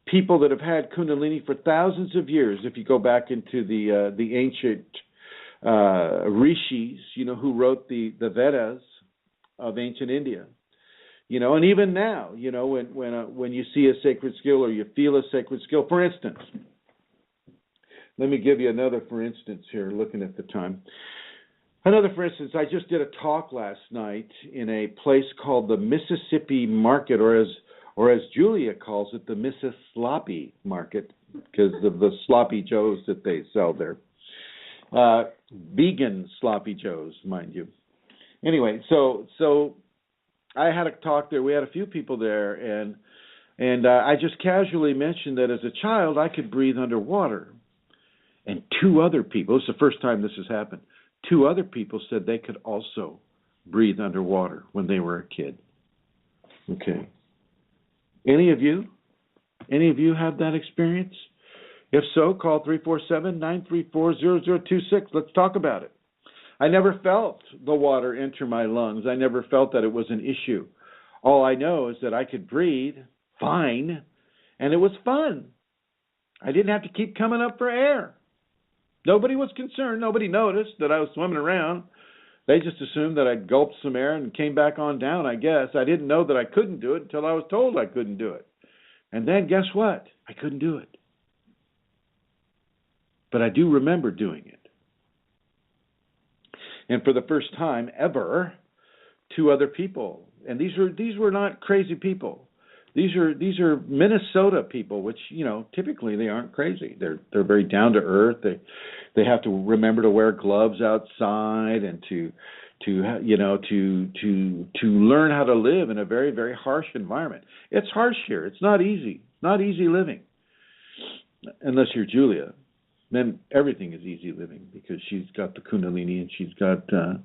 people that have had Kundalini for thousands of years. If you go back into the ancient rishis, who wrote the Vedas of ancient India, and even now, when you see a sacred skill or you feel a sacred skill, for instance, let me give you another for instance here, looking at the time. Another for instance, I just did a talk last night in a place called the Mississippi Market, or as Julia calls it, the Mississippi Market, because of the sloppy joes that they sell there. Vegan sloppy joes, mind you. Anyway, so I had a talk there. We had a few people there, and I just casually mentioned that as a child I could breathe underwater. And two other people, this is the first time this has happened, two other people said they could also breathe underwater when they were a kid. Okay. Any of you have that experience? If so, call 347-934-0026. Let's talk about it. I never felt the water enter my lungs. I never felt that it was an issue. All I know is that I could breathe fine, and it was fun. I didn't have to keep coming up for air. Nobody was concerned. Nobody noticed that I was swimming around. They just assumed that I gulped some air and came back on down, I guess. I didn't know that I couldn't do it until I was told I couldn't do it. And then guess what? I couldn't do it. But I do remember doing it. And for the first time ever, two other people. And these were not crazy people. These are Minnesota people, which typically they aren't crazy. They're very down to earth. They have to remember to wear gloves outside and to learn how to live in a very, very harsh environment. It's harsh here. It's not easy. Not easy living, unless you're Julia. Then everything is easy living because she's got the Kundalini and she's got her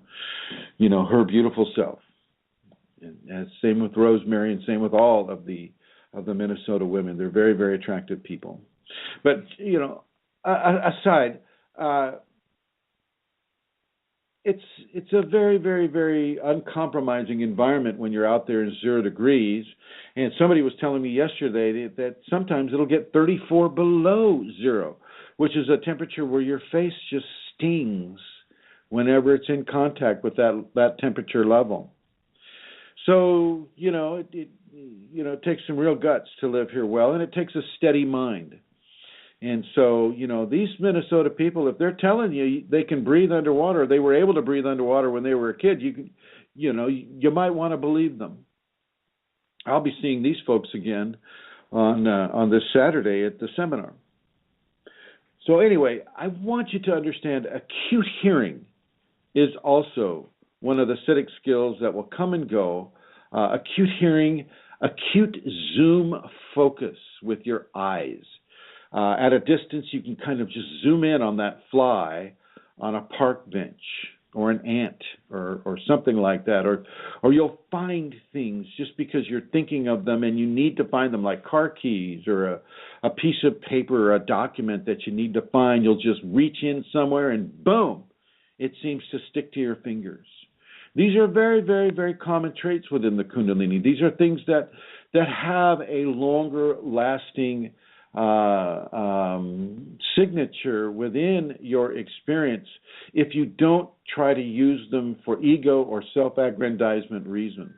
beautiful self. And same with Rosemary and same with all of the Minnesota women. They're very, very attractive people. But, aside, it's a very, very, very uncompromising environment when you're out there in 0 degrees. And somebody was telling me yesterday that sometimes it'll get 34 below zero, which is a temperature where your face just stings whenever it's in contact with that temperature level. So, it takes some real guts to live here well, and it takes a steady mind. And so, these Minnesota people, if they're telling you they can breathe underwater, they were able to breathe underwater when they were a kid, you might want to believe them. I'll be seeing these folks again on this Saturday at the seminar. So anyway, I want you to understand acute hearing is also one of the acidic skills that will come and go. Acute hearing, acute zoom focus with your eyes. At a distance, you can kind of just zoom in on that fly on a park bench or an ant or something like that. Or you'll find things just because you're thinking of them and you need to find them, like car keys or a piece of paper or a document that you need to find. You'll just reach in somewhere and boom, it seems to stick to your fingers. These are very, very, very common traits within the Kundalini. These are things that have a longer lasting signature within your experience if you don't try to use them for ego or self-aggrandizement reasons.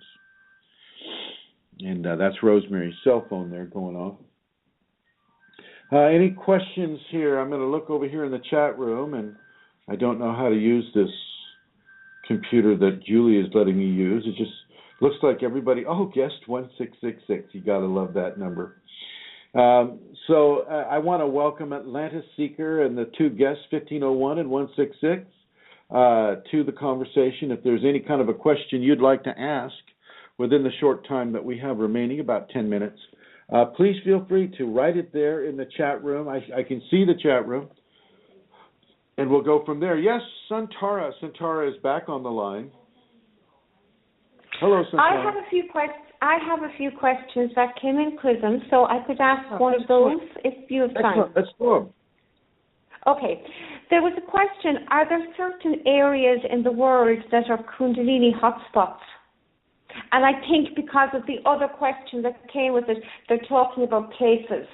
And that's Rosemary's cell phone there going off. Any questions here? I'm going to look over here in the chat room, and I don't know how to use this computer that Julie is letting me use. It just looks like everybody, guest 1666. You got to love that number. So I want to welcome Atlantis Seeker and the two guests, 1501 and 166, to the conversation. If there's any kind of a question you'd like to ask within the short time that we have remaining, about 10 minutes, please feel free to write it there in the chat room. I can see the chat room, and we'll go from there. Yes, Santara. Santara is back on the line. Hello, Santara. I have a few questions that came in Chrism, so I could ask one of those if you have time. Let's go. Okay. There was a question, are there certain areas in the world that are Kundalini hotspots? And I think because of the other question that came with it, they're talking about places.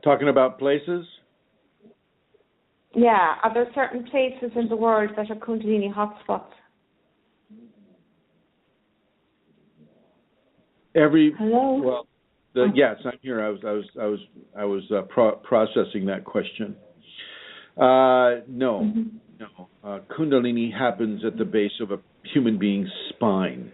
Talking about places? Yeah. Are there certain places in the world that are Kundalini hotspots? Hello? Well, yes, I'm here. I was processing that question. No. Kundalini happens at the base of a human being's spine.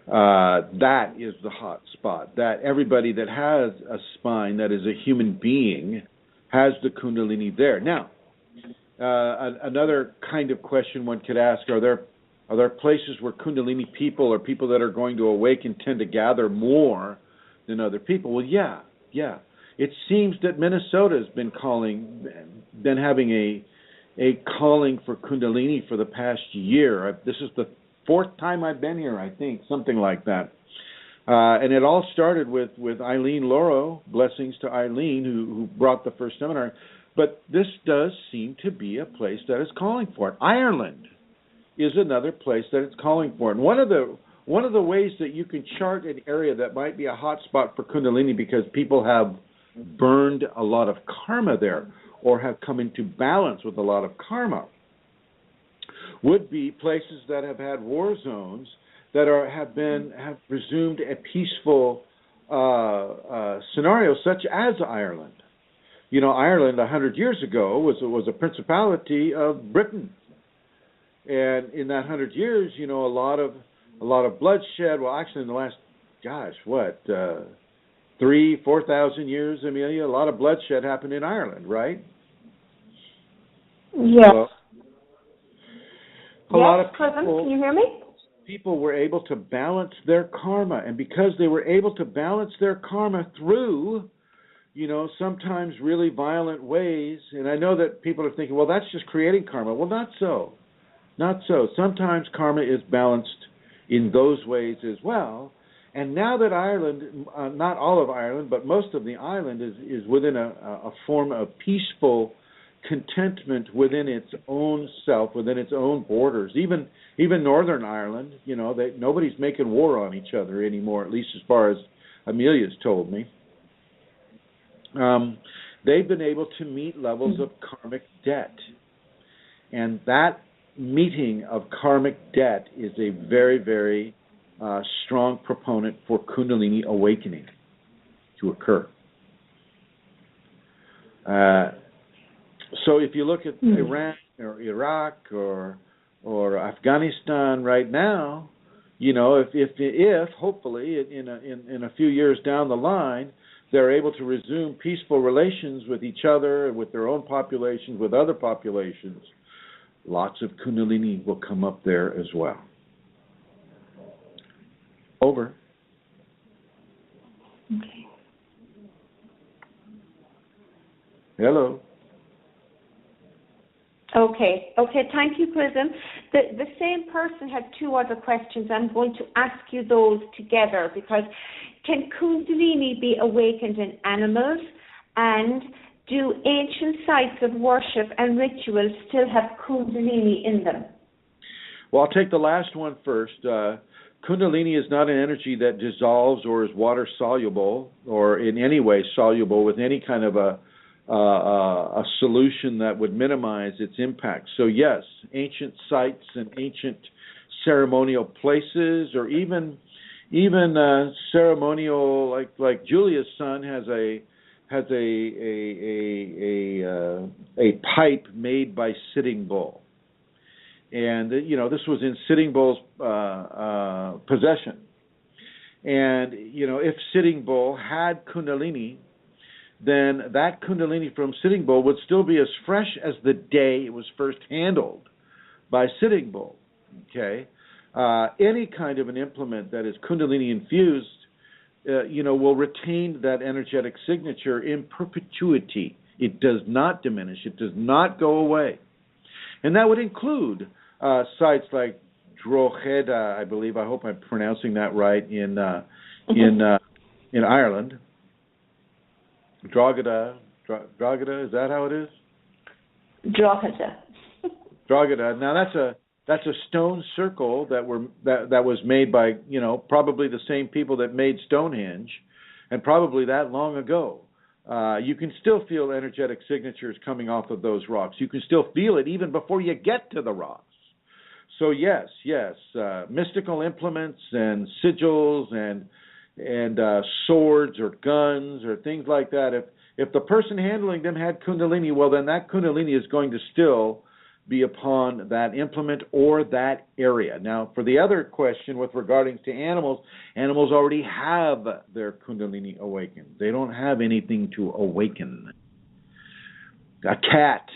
That is the hot spot. That everybody that has a spine, that is a human being, has the Kundalini there. Now, another kind of question one could ask: Are there places where Kundalini people or people that are going to awaken tend to gather more than other people? Well, yeah. It seems that Minnesota has been having a calling for Kundalini for the past year. This is the 4th time I've been here, I think, something like that. And it all started with Eileen Lauro, blessings to Eileen, who brought the first seminar. But this does seem to be a place that is calling for it. Ireland is another place that it's calling for. And one of the ways that you can chart an area that might be a hot spot for Kundalini because people have burned a lot of karma there or have come into balance with a lot of karma would be places that have had war zones that have resumed a peaceful scenario, such as Ireland. You know, Ireland 100 years ago was a principality of Britain, and in that 100 years, you know, a lot of bloodshed. Well, actually, in the last 3,000-4,000 years, Amelia, a lot of bloodshed happened in Ireland, right? Yes. So, a lot of Chrism, can you hear me? People were able to balance their karma, and because they were able to balance their karma through, you know, sometimes really violent ways, and I know that people are thinking, well, that's just creating karma. Well, not so. Not so. Sometimes karma is balanced in those ways as well. And now that Ireland, not all of Ireland, but most of the island is within a form of peaceful contentment within its own self, within its own borders. Even Northern Ireland, you know, nobody's making war on each other anymore, at least as far as Amelia's told me. They've been able to meet levels of karmic debt. And that meeting of karmic debt is a very, very strong proponent for Kundalini awakening to occur. So if you look at Iran or Iraq or Afghanistan right now, you know, if hopefully in a few years down the line they're able to resume peaceful relations with each other, with their own populations, with other populations, lots of Kundalini will come up there as well. Over. Okay. Hello. Okay. Thank you, Chrism. The same person had 2 other questions. I'm going to ask you those together because can Kundalini be awakened in animals, and do ancient sites of worship and rituals still have Kundalini in them? Well, I'll take the last one first. Kundalini is not an energy that dissolves or is water soluble or in any way soluble with any kind of a solution that would minimize its impact. So yes, ancient sites and ancient ceremonial places, or even ceremonial, like Julia's son has a pipe made by Sitting Bull, and you know this was in Sitting Bull's possession, and you know if Sitting Bull had Kundalini, then that Kundalini from Sitting Bull would still be as fresh as the day it was first handled by Sitting Bull. Okay, any kind of an implement that is Kundalini infused, you know, will retain that energetic signature in perpetuity. It does not diminish. It does not go away, and that would include sites like Drogheda, I believe. I hope I'm pronouncing that right in Ireland. Drogheda, is that how it is? Drogheda. Drogheda. Now that's a stone circle that was made by, probably the same people that made Stonehenge, and probably that long ago. You can still feel energetic signatures coming off of those rocks. You can still feel it even before you get to the rocks. So yes, mystical implements and sigils and swords or guns or things like that. If the person handling them had Kundalini, well, then that Kundalini is going to still be upon that implement or that area. Now, for the other question with regarding to animals, animals already have their Kundalini awakened. They don't have anything to awaken. A cat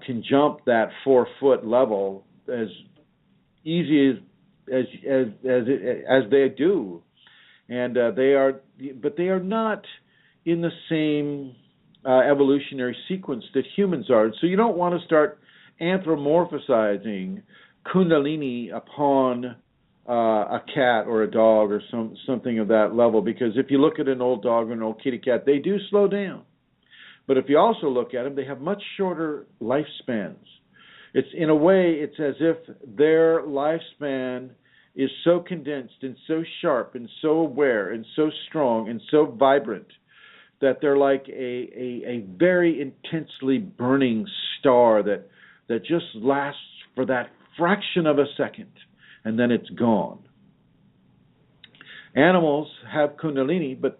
can jump that 4-foot level as easy as they do, and they are not in the same evolutionary sequence that humans are. So you don't want to start anthropomorphizing Kundalini upon a cat or a dog or something of that level, because if you look at an old dog or an old kitty cat, they do slow down. But if you also look at them, they have much shorter lifespans. It's in a way, it's as if their lifespan is so condensed and so sharp and so aware and so strong and so vibrant that they're like a very intensely burning star that just lasts for that fraction of a second, and then it's gone. Animals have Kundalini, but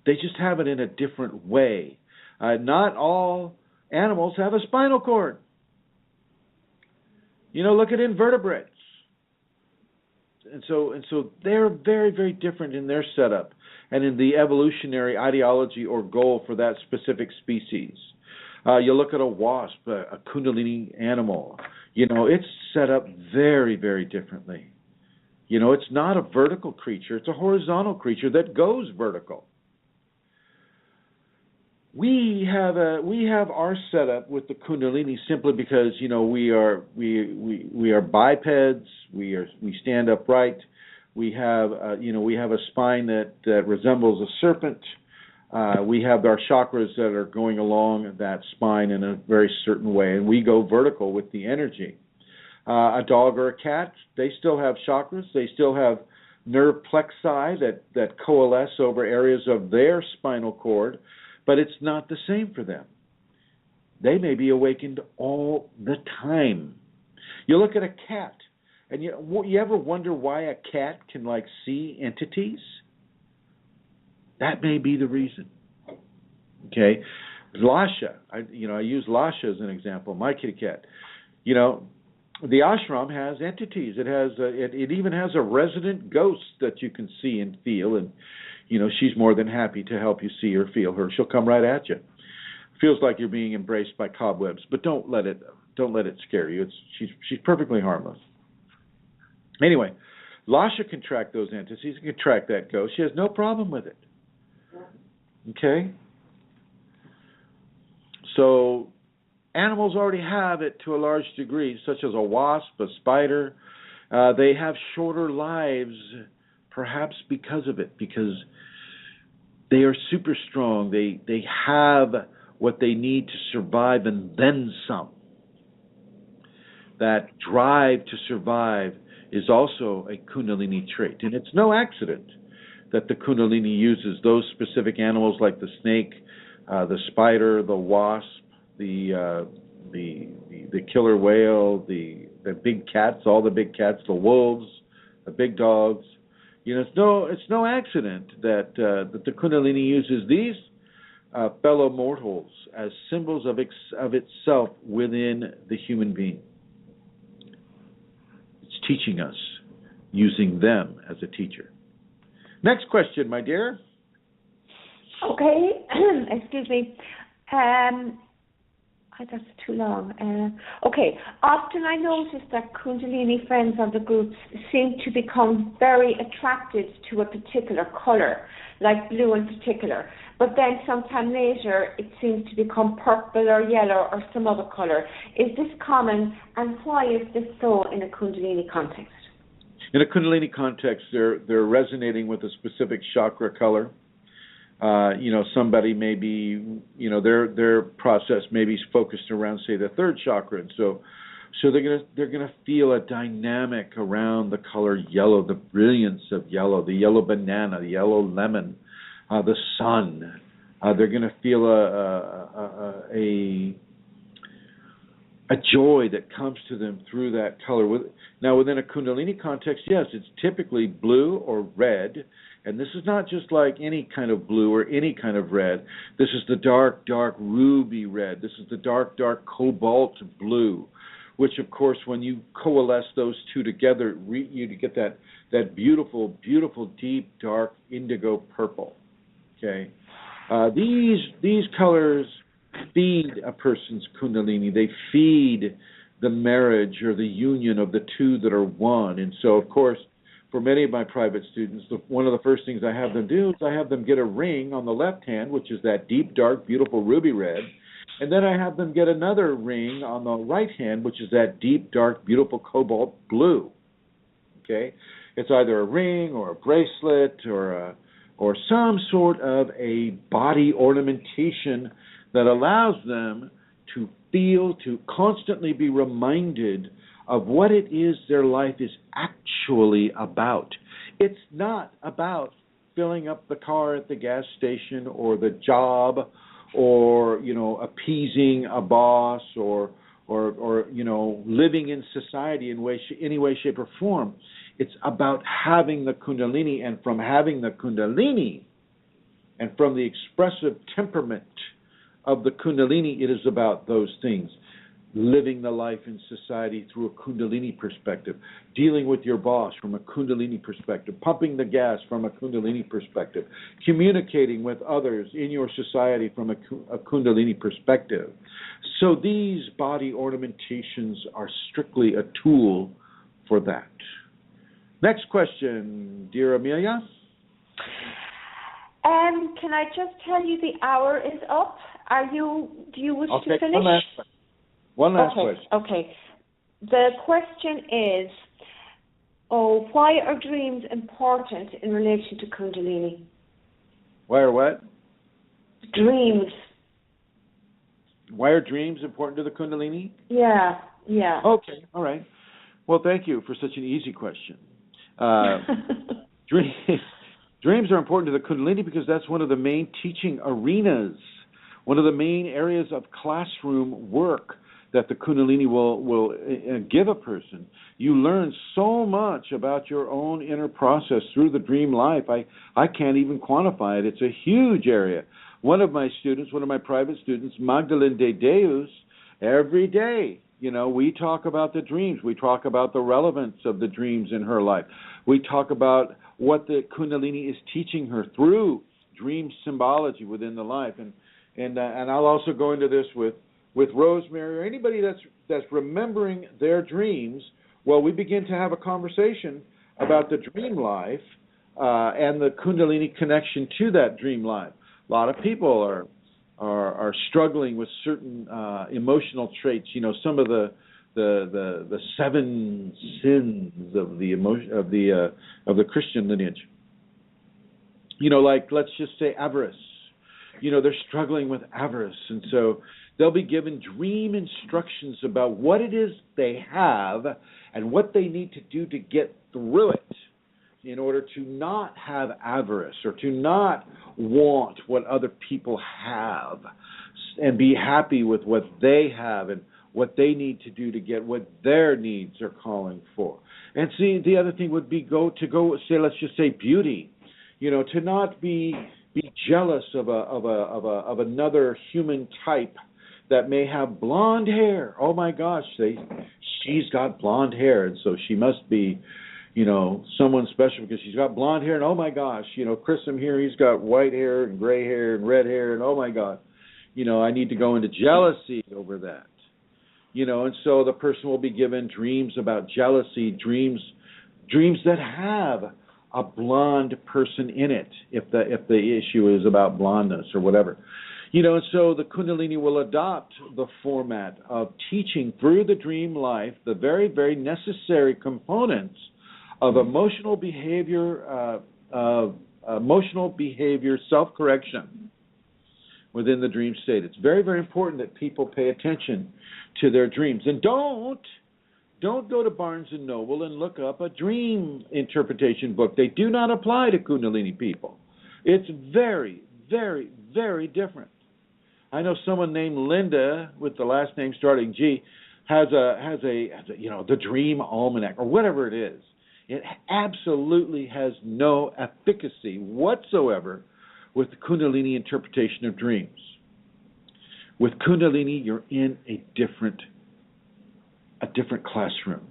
they just have it in a different way. Not all animals have a spinal cord. Look at invertebrates. And so they're very, very different in their setup and in the evolutionary ideology or goal for that specific species. You look at a wasp, a Kundalini animal. It's set up very, very differently. It's not a vertical creature. It's a horizontal creature that goes vertical. We have our setup with the Kundalini simply because we are bipeds. We stand upright. We have a spine that resembles a serpent. We have our chakras that are going along that spine in a very certain way, and we go vertical with the energy. A dog or a cat, they still have chakras. They still have nerve plexi that coalesce over areas of their spinal cord, but it's not the same for them. They may be awakened all the time. You look at a cat, and you ever wonder why a cat can see entities? That may be the reason. Okay, Lasha. I use Lasha as an example. My kitty cat. The ashram has entities. It has. It even has a resident ghost that you can see and feel, and she's more than happy to help you see or feel her. She'll come right at you. Feels like you're being embraced by cobwebs, but don't let it scare you. She's perfectly harmless. Anyway, Lasha can track those entities, can track that ghost. She has no problem with it. Okay? So animals already have it to a large degree, such as a wasp, a spider. They have shorter lives, perhaps because of it, because they are super strong. They have what they need to survive and then some. That drive to survive is also a Kundalini trait. And it's no accident that the Kundalini uses those specific animals like the snake, the spider, the wasp, the killer whale, the big cats, all the big cats, the wolves, the big dogs. It's no accident that the Kundalini uses these fellow mortals as symbols of itself within the human being. It's teaching us, using them as a teacher. Next question, my dear. Okay, excuse me. That's too long. Okay, often I notice that Kundalini friends of the groups seem to become very attracted to a particular color, like blue in particular. But then sometime later, it seems to become purple or yellow or some other color. Is this common, and why is this so in a Kundalini context? In a Kundalini context, they're resonating with a specific chakra color. Somebody may be, their process may be focused around, say, the third chakra, and so they're gonna feel a dynamic around the color yellow, the brilliance of yellow, the yellow banana, the yellow lemon, the sun. They're gonna feel a joy that comes to them through that color. Now, within a Kundalini context, yes, it's typically blue or red, and this is not just like any kind of blue or any kind of red. This is the dark, dark ruby red. This is the dark, dark cobalt blue, which, of course, when you coalesce those two together, you get that beautiful, beautiful, deep, dark indigo purple. Okay, these colors feed a person's Kundalini. They feed the marriage or the union of the two that are one. And so, of course, for many of my private students, one of the first things I have them do is I have them get a ring on the left hand, which is that deep, dark, beautiful ruby red. And then I have them get another ring on the right hand, which is that deep, dark, beautiful cobalt blue. Okay? It's either a ring or a bracelet or some sort of a body ornamentation that allows them to feel, to constantly be reminded of what it is their life is actually about. It's not about filling up the car at the gas station or the job or, appeasing a boss or living in society in any way, shape, or form. It's about having the Kundalini, and from having the Kundalini and from the expressive temperament of the Kundalini, it is about those things. Living the life in society through a Kundalini perspective, dealing with your boss from a Kundalini perspective, pumping the gas from a Kundalini perspective, communicating with others in your society from a Kundalini perspective. So these body ornamentations are strictly a tool for that. Next question, dear Amelia. Can I just tell you the hour is up? Do you wish to finish? One last question. Okay. The question is, why are dreams important in relation to Kundalini? Why are what? Dreams. Why are dreams important to the Kundalini? Yeah. Okay, all right. Well, thank you for such an easy question. Dreams are important to the Kundalini because that's one of the main teaching arenas, one of the main areas of classroom work that the Kundalini will give a person. You learn so much about your own inner process through the dream life. I can't even quantify it. It's a huge area. One of my private students, Magdalene de Deus, every day, we talk about the dreams. We talk about the relevance of the dreams in her life. We talk about what the Kundalini is teaching her through dream symbology within the life. And I'll also go into this with Rosemary or anybody that's remembering their dreams. Well, we begin to have a conversation about the dream life and the Kundalini connection to that dream life. A lot of people are struggling with certain emotional traits. Some of the 7 sins of the Christian lineage. Like let's just say avarice. They're struggling with avarice, and so they'll be given dream instructions about what it is they have and what they need to do to get through it in order to not have avarice or to not want what other people have and be happy with what they have and what they need to do to get what their needs are calling for. And see, the other thing would be let's just say beauty, to not be jealous of another human type that may have blonde hair. Oh my gosh, she's got blonde hair, and so she must be, someone special because she's got blonde hair. And oh my gosh, Chrism here, he's got white hair and gray hair and red hair, and oh my God, I need to go into jealousy over that. And so the person will be given dreams about jealousy, dreams that have a blonde person in it, if the issue is about blondness or whatever. And so the Kundalini will adopt the format of teaching through the dream life the very, very necessary components of emotional behavior, emotional behavior self-correction within the dream state. It's very, very important that people pay attention to their dreams. And don't go to Barnes & Noble and look up a dream interpretation book. They do not apply to Kundalini people. It's very, very, very different. I know someone named Linda with the last name starting G has a the Dream Almanac or whatever it is. It absolutely has no efficacy whatsoever with the Kundalini interpretation of dreams. With Kundalini, you're in a different classroom.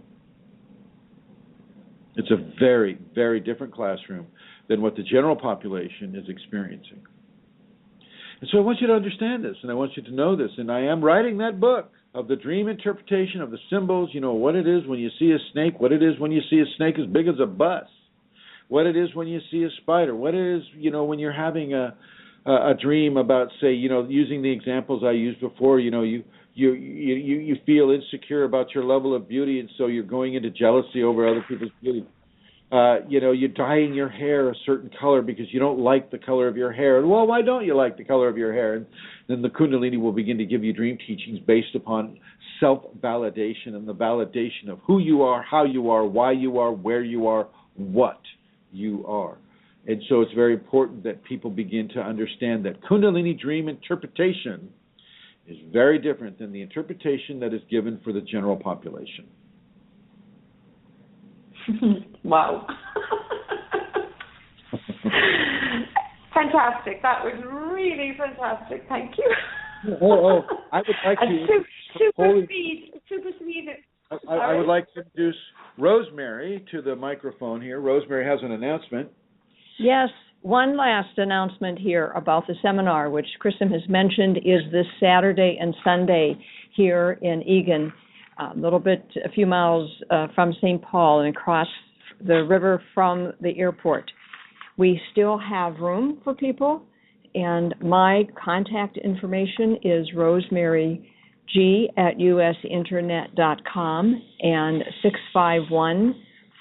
It's a very, very different classroom than what the general population is experiencing. And so I want you to understand this, and I want you to know this, and I am writing that book of the dream interpretation of the symbols, what it is when you see a snake, what it is when you see a snake as big as a bus, what it is when you see a spider, what it is, when you're having a dream about, say, using the examples I used before, you feel insecure about your level of beauty, and so you're going into jealousy over other people's beauty. You're dyeing your hair a certain color because you don't like the color of your hair. And, well, why don't you like the color of your hair? And then the Kundalini will begin to give you dream teachings based upon self-validation and the validation of who you are, how you are, why you are, where you are, what you are. And so it's very important that people begin to understand that Kundalini dream interpretation is very different than the interpretation that is given for the general population. Wow. Fantastic. That was really fantastic. Thank you. I would like to... Super speed. I would like to introduce Rosemary to the microphone here. Rosemary has an announcement. Yes, one last announcement here about the seminar, which Chrism has mentioned, is this Saturday and Sunday here in Egan, a few miles from St. Paul and across the river from the airport. We still have room for people, and my contact information is rosemaryg@usinternet.com and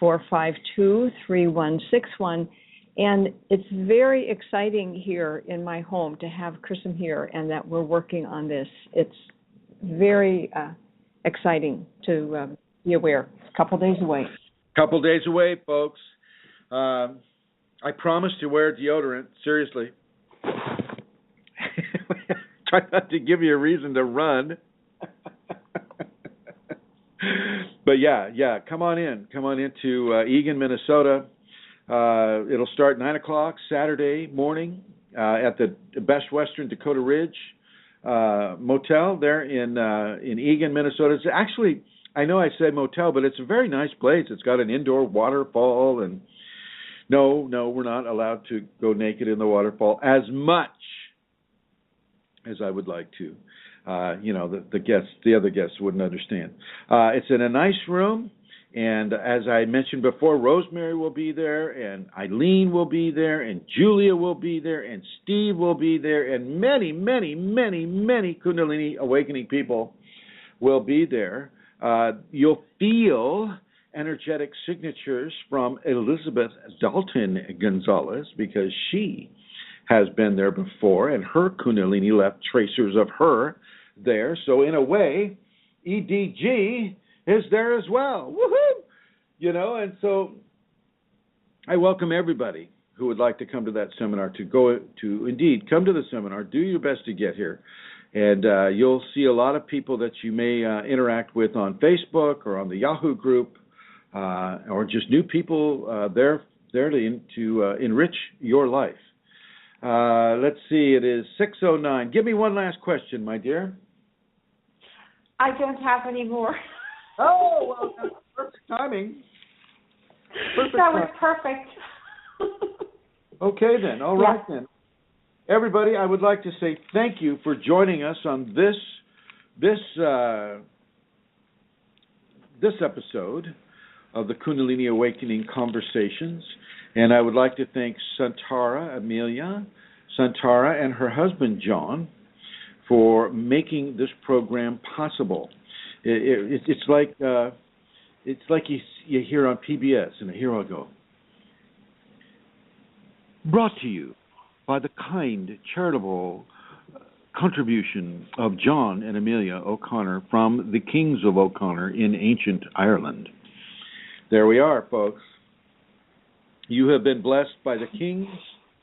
651-452-3161. And it's very exciting here in my home to have Chrism here and that we're working on this. It's very exciting to be aware. It's a couple days away. Couple days away, folks. I promise to wear deodorant, seriously. Try not to give you a reason to run. But yeah, come on in. Come on into Egan, Minnesota. It'll start 9 o'clock Saturday morning at the Best Western Dakota Ridge Motel there in Egan, Minnesota. It's actually, I know I said motel, but it's a very nice place. It's got an indoor waterfall, and no, we're not allowed to go naked in the waterfall as much as I would like to. The other guests wouldn't understand. It's in a nice room. And as I mentioned before, Rosemary will be there, and Eileen will be there, and Julia will be there, and Steve will be there, and many, many, many, many Kundalini Awakening people will be there. You'll feel energetic signatures from Elizabeth Dalton Gonzalez because she has been there before, and her Kundalini left tracers of her there. So in a way, EDG is there as well. Woohoo! And so I welcome everybody who would like to come to that seminar to indeed come to the seminar. Do your best to get here. And you'll see a lot of people that you may interact with on Facebook or on the Yahoo group, or just new people there to enrich your life. Let's see, it is 6:09. Give me one last question, my dear. I don't have any more. Oh, well, that's perfect timing. That was perfect. Okay, then. All right, then. Everybody, I would like to say thank you for joining us on this episode of the Kundalini Awakening Conversations. And I would like to thank Amelia Santara, and her husband, John, for making this program possible. It's like you hear on PBS, and here I go. brought to you by the kind, charitable contribution of John and Amelia O'Connor from the Kings of O'Connor in ancient Ireland. There we are, folks. You have been blessed by the kings,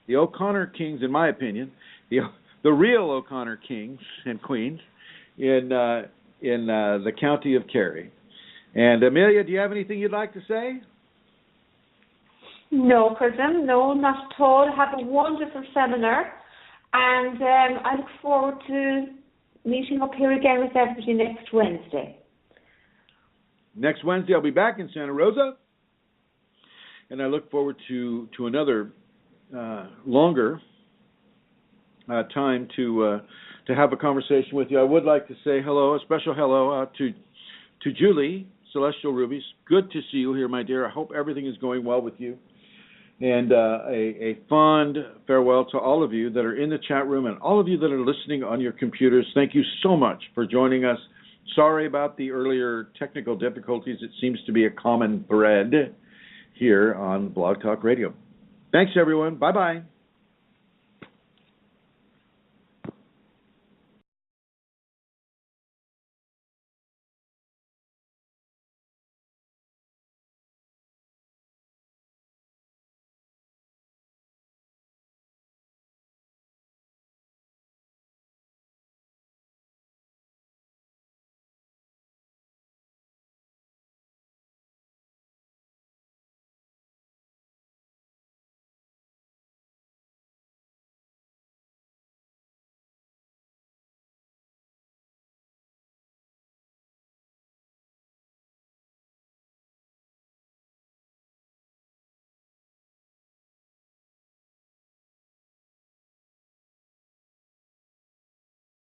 the O'Connor kings, in my opinion, the real O'Connor kings and queens in the county of Kerry. And Amelia, do you have anything you'd like to say? No, Chrism, no, not at all. Have a wonderful seminar, and I look forward to meeting up here again with everybody next Wednesday. Next Wednesday, I'll be back in Santa Rosa, and I look forward to another longer time to have a conversation with you. I would like to say hello, a special hello to Julie, Celestial Rubies. Good to see you here, my dear. I hope everything is going well with you. And a fond farewell to all of you that are in the chat room and all of you that are listening on your computers. Thank you so much for joining us. Sorry about the earlier technical difficulties. It seems to be a common thread here on Blog Talk Radio. Thanks, everyone. Bye-bye.